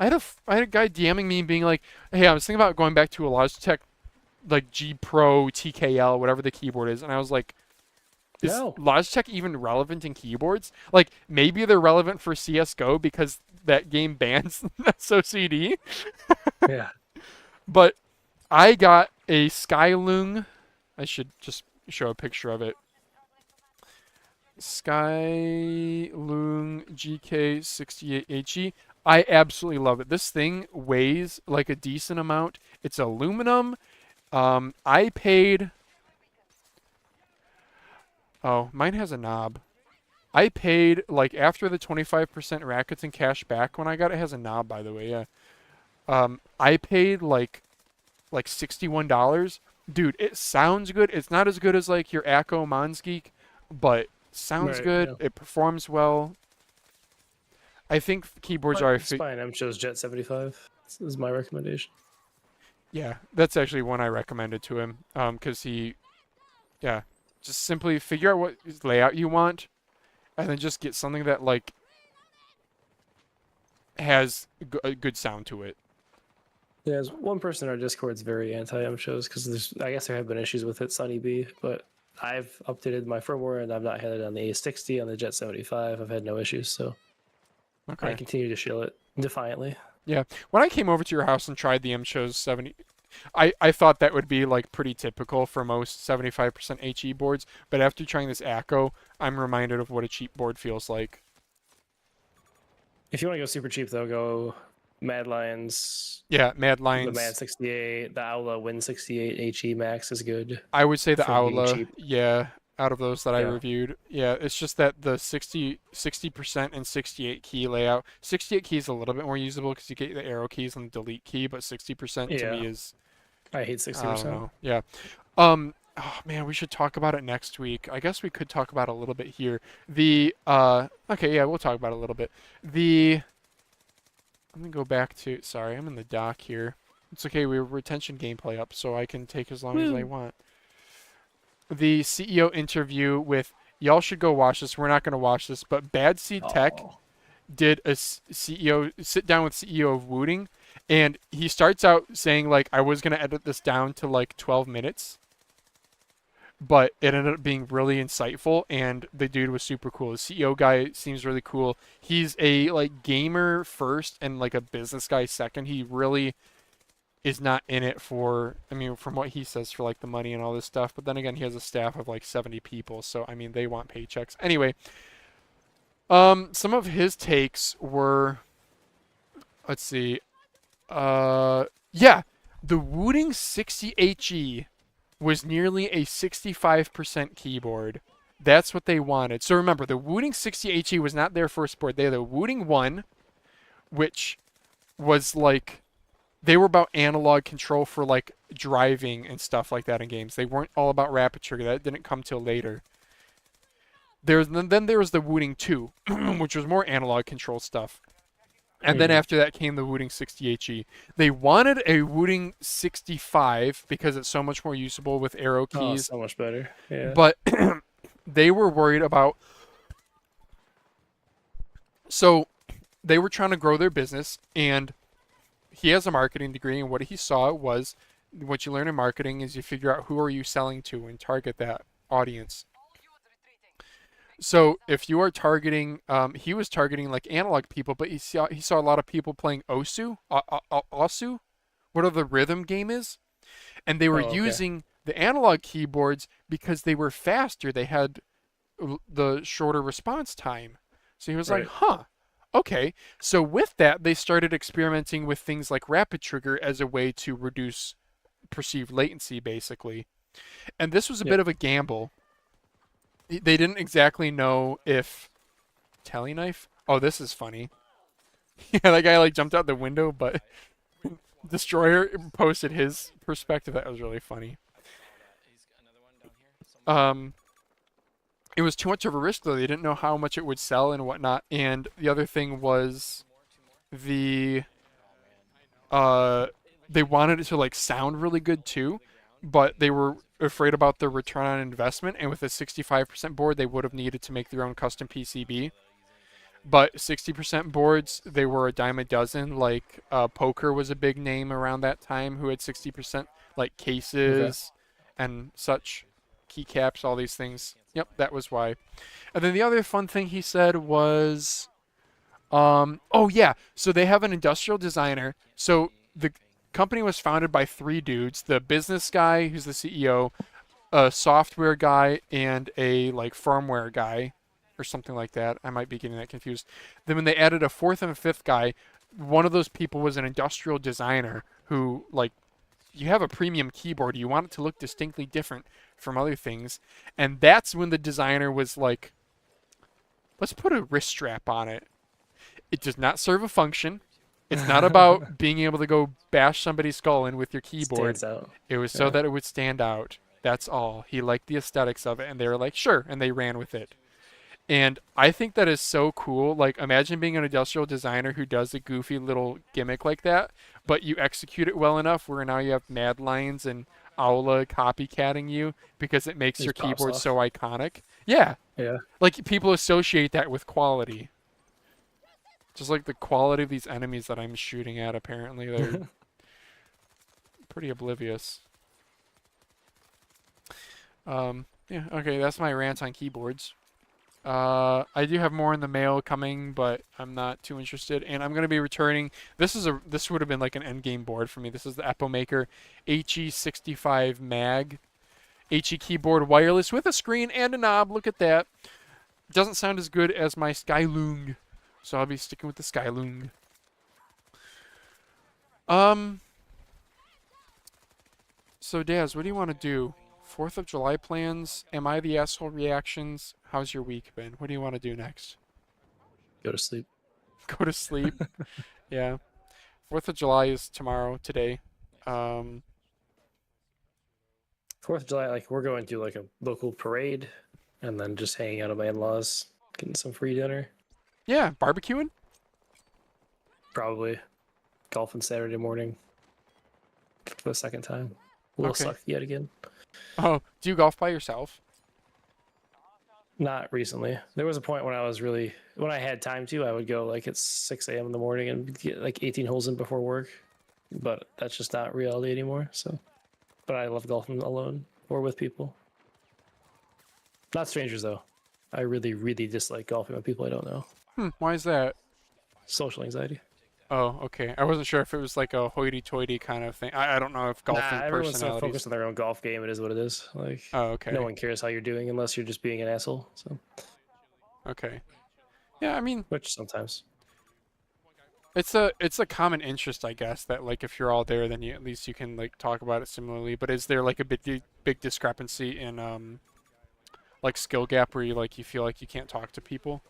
I had a guy DMing me being like, "Hey, I was thinking about going back to a Logitech like G Pro TKL, whatever the keyboard is," and I was like, "Is Logitech even relevant in keyboards? Like maybe they're relevant for CS:GO because that game bans SOCD." Yeah. But I got a Skylung. I should just show a picture of it. Skylung GK68HE. I absolutely love it. This thing weighs like a decent amount. It's aluminum. I paid... Oh, mine has a knob. I paid, like, after the 25% Rakuten cash back when I got it. It has a knob, by the way, yeah. I paid, like $61. Dude, it sounds good. It's not as good as like your Acco Monsgeek, but sounds good. Yeah. It performs well. I think keyboards are... It's fine. MCHOSE Jet 75. This is my recommendation. Yeah, that's actually one I recommended to him. Because just simply figure out what layout you want, and then just get something that like has a good sound to it. Yeah, there's one person in our Discord's very anti-MCHOSE because I guess there have been issues with it, Sunny B, but I've updated my firmware and I've not had it on the A60, on the Jet 75. I've had no issues, so I continue to shill it defiantly. Yeah, when I came over to your house and tried the MCHOSE 70, I thought that would be like pretty typical for most 75% HE boards, but after trying this Acco, I'm reminded of what a cheap board feels like. If you want to go super cheap though, go Mad Lions. Yeah, Mad Lions. The Mad 68, the Aula Win 68 HE Max is good. I would say the Aula, yeah, out of those that I reviewed. Yeah, it's just that the 60% and 68 key layout. 68 key is a little bit more usable because you get the arrow keys and the delete key, but 60% to me is... I hate 60%. Yeah. Oh man, we should talk about it next week. I guess we could talk about it a little bit here. Okay, yeah, we'll talk about it a little bit. Let me go back to... Sorry, I'm in the dock here. It's okay, we have retention gameplay up, so I can take as long as I want. The CEO interview with... Y'all should go watch this. We're not going to watch this, but Bad Seed Tech did a sit down with CEO of Wooting, and he starts out saying, like, I was going to edit this down to, like, 12 minutes. But it ended up being really insightful, and the dude was super cool. The CEO guy seems really cool. He's a like gamer first and like a business guy second. He really is not in it for, I mean, from what he says, for like the money and all this stuff. But then again, he has a staff of like 70 people, so I mean, they want paychecks. Anyway, some of his takes were, let's see, yeah. The Wooting 60HE was nearly a 65% keyboard. That's what they wanted. So remember, the Wooting 60HE was not their first board. They had the Wooting 1, which was like, they were about analog control for like driving and stuff like that in games. They weren't all about rapid trigger. That didn't come till later. Then there was the Wooting 2, which was more analog control stuff. And then after that came the Wooting 60HE. They wanted a Wooting 65 because it's so much more usable with arrow Oh, keys. so much better. Yeah. But they were worried about. So they were trying to grow their business, and he has a marketing degree, and what he saw was what you learn in marketing is you figure out who are you selling to and target that audience. So if you are targeting, he was targeting like analog people, but he saw a lot of people playing Osu, whatever the rhythm game is, and they were Oh, okay. using the analog keyboards because they were faster. They had the shorter response time. So he was like, Right. huh, okay. So with that, they started experimenting with things like rapid trigger as a way to reduce perceived latency, basically. And this was a Yep. bit of a gamble. They didn't exactly know if Teleknife. Oh, this is funny. Yeah, that guy like jumped out the window, but Destroyer posted his perspective. That was really funny. It was too much of a risk though. They didn't know how much it would sell and whatnot. And the other thing was the they wanted it to like sound really good too, but they were afraid about the return on investment. And with a 65% board, they would have needed to make their own custom PCB. But 60% boards, they were a dime a dozen. Like Poker was a big name around that time who had 60%, like cases and such, keycaps, all these things. Yep, that was why. And then the other fun thing he said was, oh yeah, so they have an industrial designer. So the company was founded by three dudes: the business guy, who's the CEO, a software guy, and a like firmware guy, or something like that. I might be getting that confused. Then when they added a fourth and a fifth guy, one of those people was an industrial designer who like, you have a premium keyboard, you want it to look distinctly different from other things, and that's when the designer was like, let's put a wrist strap on it. It does not serve a function. It's not about being able to go bash somebody's skull in with your keyboard. Stands out. It was so Yeah. that it would stand out. That's all. He liked the aesthetics of it, and they were like, sure, and they ran with it. And I think that is so cool. Like, imagine being an industrial designer who does a goofy little gimmick like that, but you execute it well enough where now you have Mad Lions and Aula copycatting you because it makes Just your pops keyboard off. so iconic. Yeah. Yeah. Like, people associate that with quality. Just like the quality of these enemies that I'm shooting at, apparently. They're pretty oblivious. Yeah, okay, that's my rant on keyboards. I do have more in the mail coming, but I'm not too interested. And I'm gonna be returning. This would have been like an end game board for me. This is the Epomaker HE65 Mag. HE keyboard, wireless with a screen and a knob. Look at that. Doesn't sound as good as my Skylung, so I'll be sticking with the Skylung. So Daz, what do you want to do? 4th of July plans? Am I the asshole reactions? How's your week been? What do you want to do next? Go to sleep. Go to sleep? Yeah. 4th of July is today. 4th of July, like we're going to like a local parade, and then just hanging out at my in-laws, getting some free dinner. Yeah, barbecuing? Probably golfing Saturday morning for the second time. Will Okay. suck yet again. Oh, do you golf by yourself? Not recently. There was a point when when I had time to, I would go like at 6 a.m. in the morning and get like 18 holes in before work. But that's just not reality anymore. So, but I love golfing alone or with people. Not strangers though. I really, really dislike golfing with people I don't know. Why is that? Social anxiety. Oh, okay. I wasn't sure if it was like a hoity-toity kind of thing. I don't know if golfing Everyone's so personalities. focused on their own golf game. It is what it is. Like, Oh, okay. no one cares how you're doing unless you're just being an asshole. So, Okay. Yeah, I mean, which sometimes. it's a common interest, I guess, that like if you're all there, then you at least you can like talk about it similarly. But is there like a big discrepancy in like skill gap where you feel like you can't talk to people?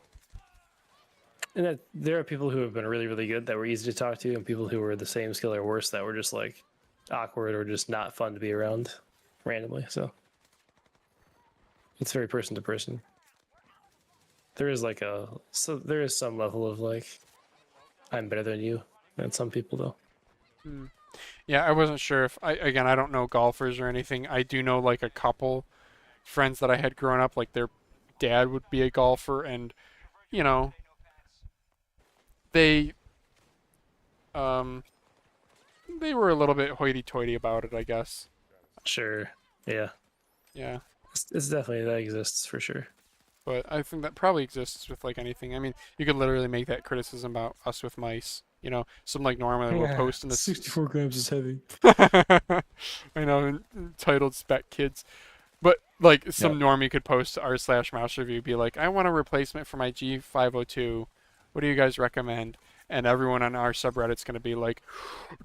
And that there are people who have been really, really good that were easy to talk to, and people who were the same skill or worse that were just like awkward or just not fun to be around randomly. So it's very person to person. There is there is some level of like I'm better than you, and some people though. Hmm. Yeah, I wasn't sure if I don't know golfers or anything. I do know like a couple friends that I had growing up, like their dad would be a golfer, and you know they um they were a little bit hoity-toity about it, I guess. Sure, yeah, Yeah, it's definitely that exists for sure. but I think that probably exists with like anything. I mean, you could literally make that criticism about us with mice. Some like Norma will post in this. 64 grams is heavy. I know, entitled spec kids. But like some normie could post to r/mouse review, be like, I want a replacement for my G502. What do you guys recommend? And everyone on our subreddit's gonna be like,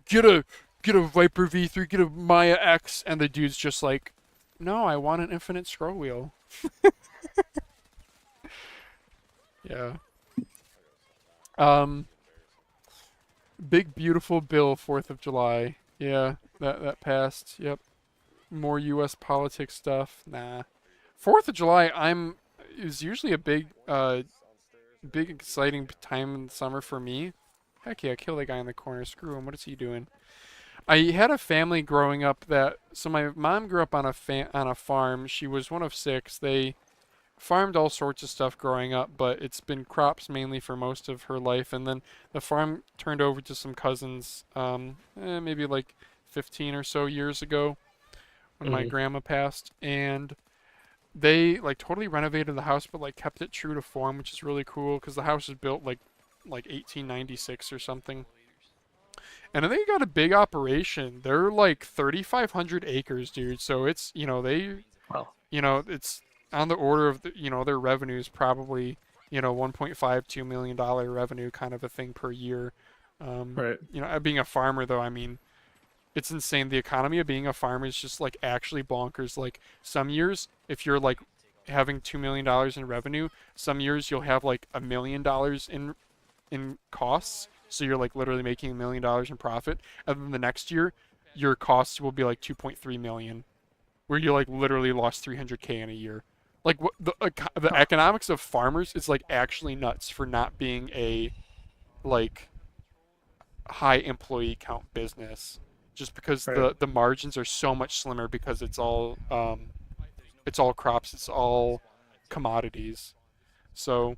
get a Viper V3, get a Maya X, and the dude's just like, no, I want an infinite scroll wheel. Yeah. Big beautiful bill, 4th of July. Yeah, that passed. Yep. More U.S. politics stuff. Nah. 4th of July, is usually a big exciting time in the summer for me. Heck yeah, kill that guy in the corner. Screw him. What is he doing? I had a family growing up so my mom grew up on a farm. She was one of 6. They farmed all sorts of stuff growing up, but it's been crops mainly for most of her life. And then the farm turned over to some cousins, maybe like 15 or so years ago when my grandma passed. And they like totally renovated the house, but like kept it true to form, which is really cool because the house was built like 1896 or something. And they got a big operation. They're like 3,500 acres, dude. So it's, Wow. It's on the order of their revenue is probably 1.5 $2 million revenue kind of a thing per year. Right. Being a farmer though, I mean, it's insane. The economy of being a farmer is just like actually bonkers. Like some years, if you're like having $2 million in revenue, some years you'll have like $1 million in costs. So you're like literally making $1 million in profit, and then the next year, your costs will be like 2.3 million, where you like literally lost 300K in a year. Like what the economics of farmers is like actually nuts for not being a like high employee count business, just because the margins are so much slimmer because it's all crops, it's all commodities. So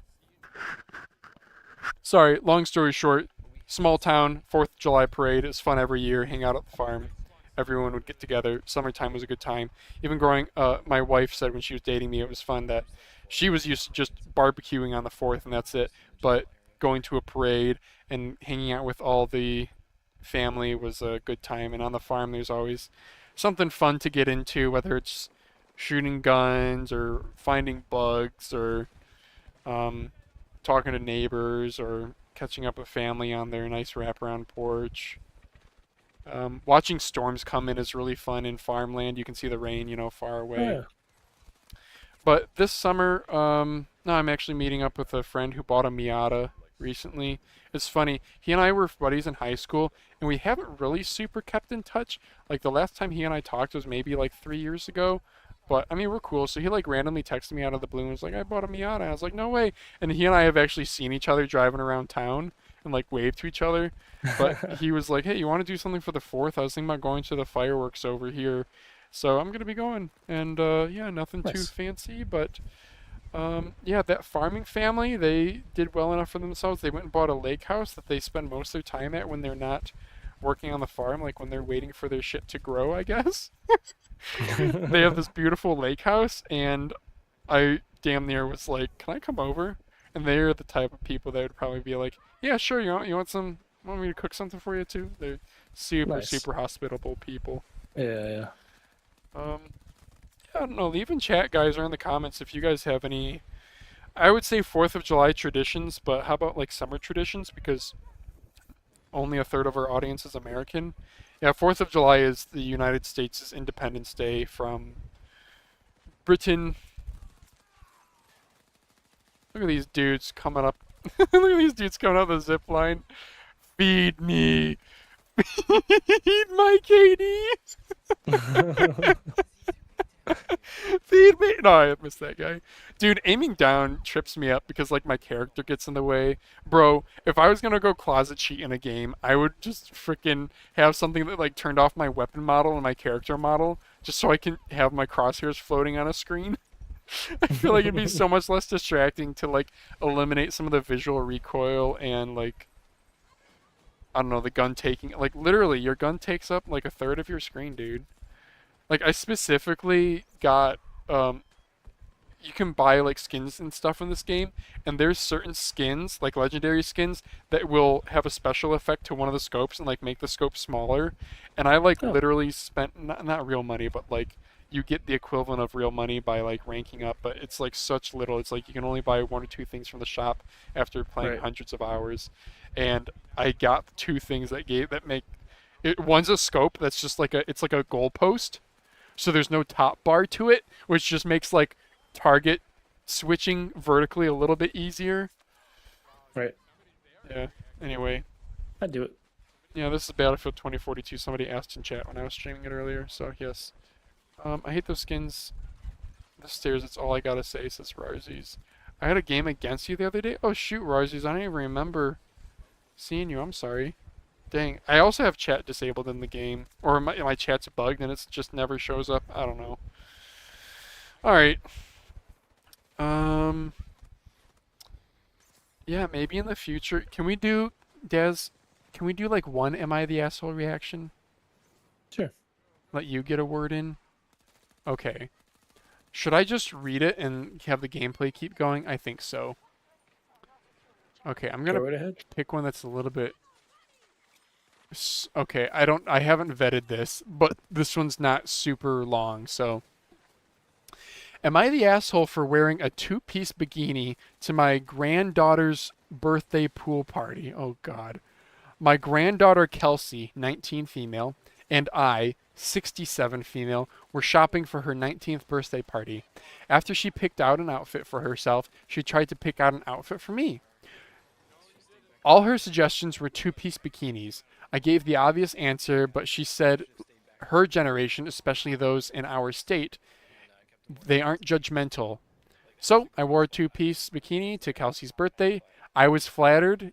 sorry, long story short, small town, 4th of July parade is fun every year, hang out at the farm. Everyone would get together. Summertime was a good time. Even my wife said when she was dating me, it was fun that she was used to just barbecuing on the 4th and that's it. But going to a parade and hanging out with all the family was a good time. And on the farm, there's always something fun to get into, whether it's shooting guns or finding bugs or talking to neighbors or catching up with family on their nice wraparound porch. Watching storms come in is really fun in farmland. You can see the rain, far away. Yeah. But this summer, no, I'm actually meeting up with a friend who bought a Miata recently. It's funny. He and I were buddies in high school, and we haven't really super kept in touch. Like the last time he and I talked was maybe like 3 years ago. But I mean, we're cool. So he like randomly texted me out of the blue and was like, I bought a Miata. I was like, no way. And he and I have actually seen each other driving around town and like waved to each other. But he was like, hey, you want to do something for the 4th? I was thinking about going to the fireworks over here. So I'm going to be going. And yeah, nothing too fancy. But yeah, that farming family, they did well enough for themselves. They went and bought a lake house that they spend most of their time at when they're not working on the farm, like when they're waiting for their shit to grow, I guess. They have this beautiful lake house, and I damn near was like, can I come over? And they're the type of people that would probably be like, yeah, sure, you want me to cook something for you too? They're super hospitable people. Yeah. Yeah, I don't know, leave in chat, guys, or in the comments if you guys have any, I would say 4th of July traditions, but how about like summer traditions? Because only a third of our audience is American. Yeah, 4th of July is the United States' Independence Day from Britain. Look at these dudes coming up. Look at these dudes coming up the zip line. Feed me. Feed my Katie. Feed me. No, I missed that guy. Dude, aiming down trips me up because like my character gets in the way. Bro, if I was gonna go closet cheat in a game, I would just freaking have something that like turned off my weapon model and my character model just so I can have my crosshairs floating on a screen. I feel like it'd be so much less distracting to like eliminate some of the visual recoil and like I don't know, the gun taking like literally your gun takes up like a third of your screen, dude. Like I specifically got you can buy like skins and stuff in this game, and there's certain skins, like legendary skins, that will have a special effect to one of the scopes and like make the scope smaller. And I like literally spent not real money, but like you get the equivalent of real money by like ranking up, but it's like such little. It's like you can only buy 1 or 2 things from the shop after playing hundreds of hours. And I got 2 things that make it. One's a scope that's just like it's like a goalpost, so there's no top bar to it, which just makes like target switching vertically a little bit easier. Right. Yeah. Anyway. I'd do it. Yeah, this is Battlefield 2042. Somebody asked in chat when I was streaming it earlier, so yes. I hate those skins. The stairs, that's all I gotta say, says Rarzies. I had a game against you the other day. Oh shoot, Rarzies, I don't even remember seeing you. I'm sorry. Dang. I also have chat disabled in the game. Or my chat's bugged and it just never shows up. I don't know. Alright. Yeah, maybe in the future. Can we do, Dez, can we do like one Am I the Asshole reaction? Sure. Let you get a word in? Okay. Should I just read it and have the gameplay keep going? I think so. Okay, I'm gonna Go right ahead. pick one that's a little bit... Okay, I haven't vetted this, but this one's not super long, so... Am I the asshole for wearing a 2-piece bikini to my granddaughter's birthday pool party? Oh, God. My granddaughter Kelsey, 19 female, and I, 67 female, were shopping for her 19th birthday party. After she picked out an outfit for herself, she tried to pick out an outfit for me. All her suggestions were 2-piece bikinis. I gave the obvious answer, but she said her generation, especially those in our state, they aren't judgmental. So I wore a 2-piece bikini to Kelsey's birthday. I was flattered.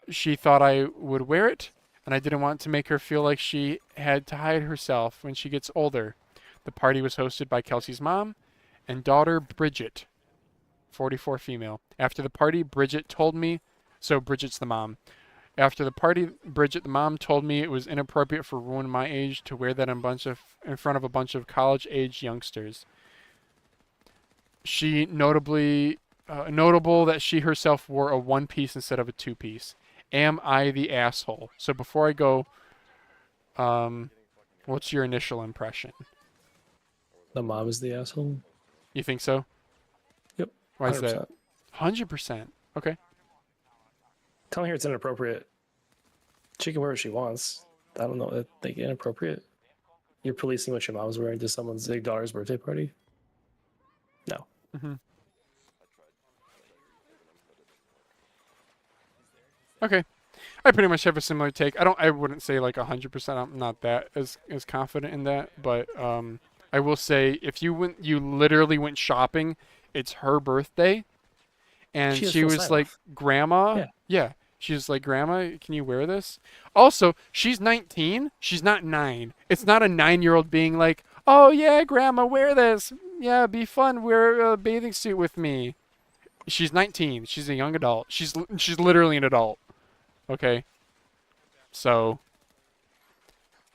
She thought I would wear it, and I didn't want to make her feel like she had to hide herself when she gets older. The party was hosted by Kelsey's mom and daughter Bridget, 44 female. After the party, Bridget told me, so Bridget's the mom. After the party, Bridget, the mom, told me it was inappropriate for a woman my age to wear that in front of a bunch of college-age youngsters. She notable that she herself wore a 1-piece instead of a 2-piece. Am I the asshole? So before I go, what's your initial impression? The mom is the asshole. You think so? Yep. Why is 100%. that? 100%. Okay. Telling her it's inappropriate. She can wear what she wants. I don't know. I think inappropriate. You're policing what your mom's wearing to someone's big daughter's birthday party? No. Mm-hmm. Okay. I pretty much have a similar take. I wouldn't say like 100%. I'm not that as confident in that, but I will say if you literally went shopping, it's her birthday, and she was like, "Grandma, yeah." She was like, "Grandma, can you wear this?" Also, she's 19. She's not 9. It's not a 9-year-old being like, "Oh yeah, Grandma, wear this. Yeah, be fun. Wear a bathing suit with me." She's 19. She's a young adult. She's literally an adult. Okay. So,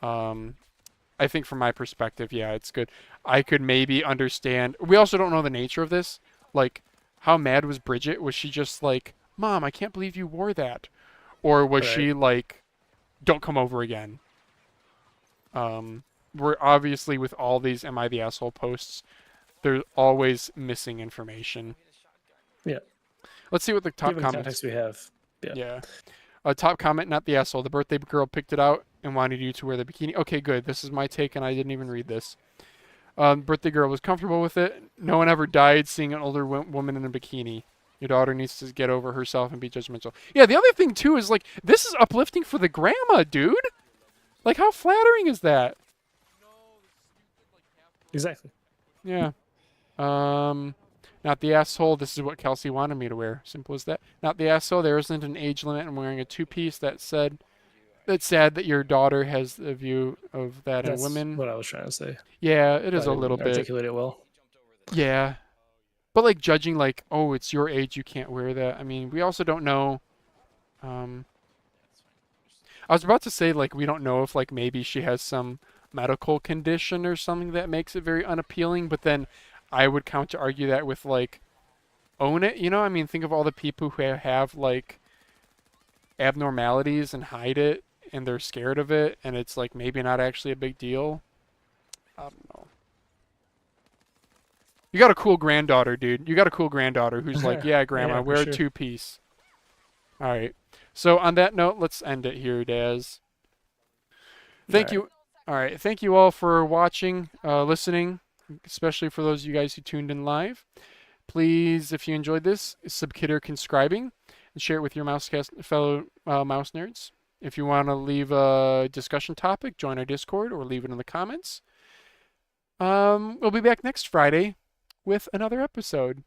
I think from my perspective, yeah, it's good. I could maybe understand. We also don't know the nature of this. Like, how mad was Bridget? Was she just like, "Mom, I can't believe you wore that," or was she like, "Don't come over again"? We're obviously with all these "Am I the asshole" posts, there's always missing information. Yeah. Let's see what the top Given the comments. context we have. Yeah. Yeah. Top comment, not the asshole. The birthday girl picked it out and wanted you to wear the bikini. Okay, good. This is my take, and I didn't even read this. Birthday girl was comfortable with it. No one ever died seeing an older woman in a bikini. Your daughter needs to get over herself and be judgmental. Yeah, the other thing, too, is, like, this is uplifting for the grandma, dude. Like, how flattering is that? Exactly. Yeah. Not the asshole. This is what Kelsey wanted me to wear. Simple as that. Not the asshole. There isn't an age limit. I'm wearing a two-piece. That said, it's sad that your daughter has the view of that in That's women. what I was trying to say. Yeah, it is I a didn't little bit. articulate it well. Yeah. But, like, judging, like, oh, it's your age, you can't wear that. I mean, we also don't know. I was about to say, like, we don't know if, like, maybe she has some medical condition or something that makes it very unappealing, but then I would counter argue that with, like, own it, you know? I mean, think of all the people who have, like, abnormalities and hide it, and they're scared of it, and it's, like, maybe not actually a big deal. I don't know. You got a cool granddaughter, dude. You got a cool granddaughter who's like, yeah, grandma, Yeah, for wear sure. a two-piece. All right. So on that note, let's end it here, Daz. Thank you. All right. Thank you all for watching, listening, especially for those of you guys who tuned in live. Please, if you enjoyed this, consider subscribing and share it with your MouseCast fellow mouse nerds. If you want to leave a discussion topic, join our Discord or leave it in the comments. We'll be back next Friday with another episode.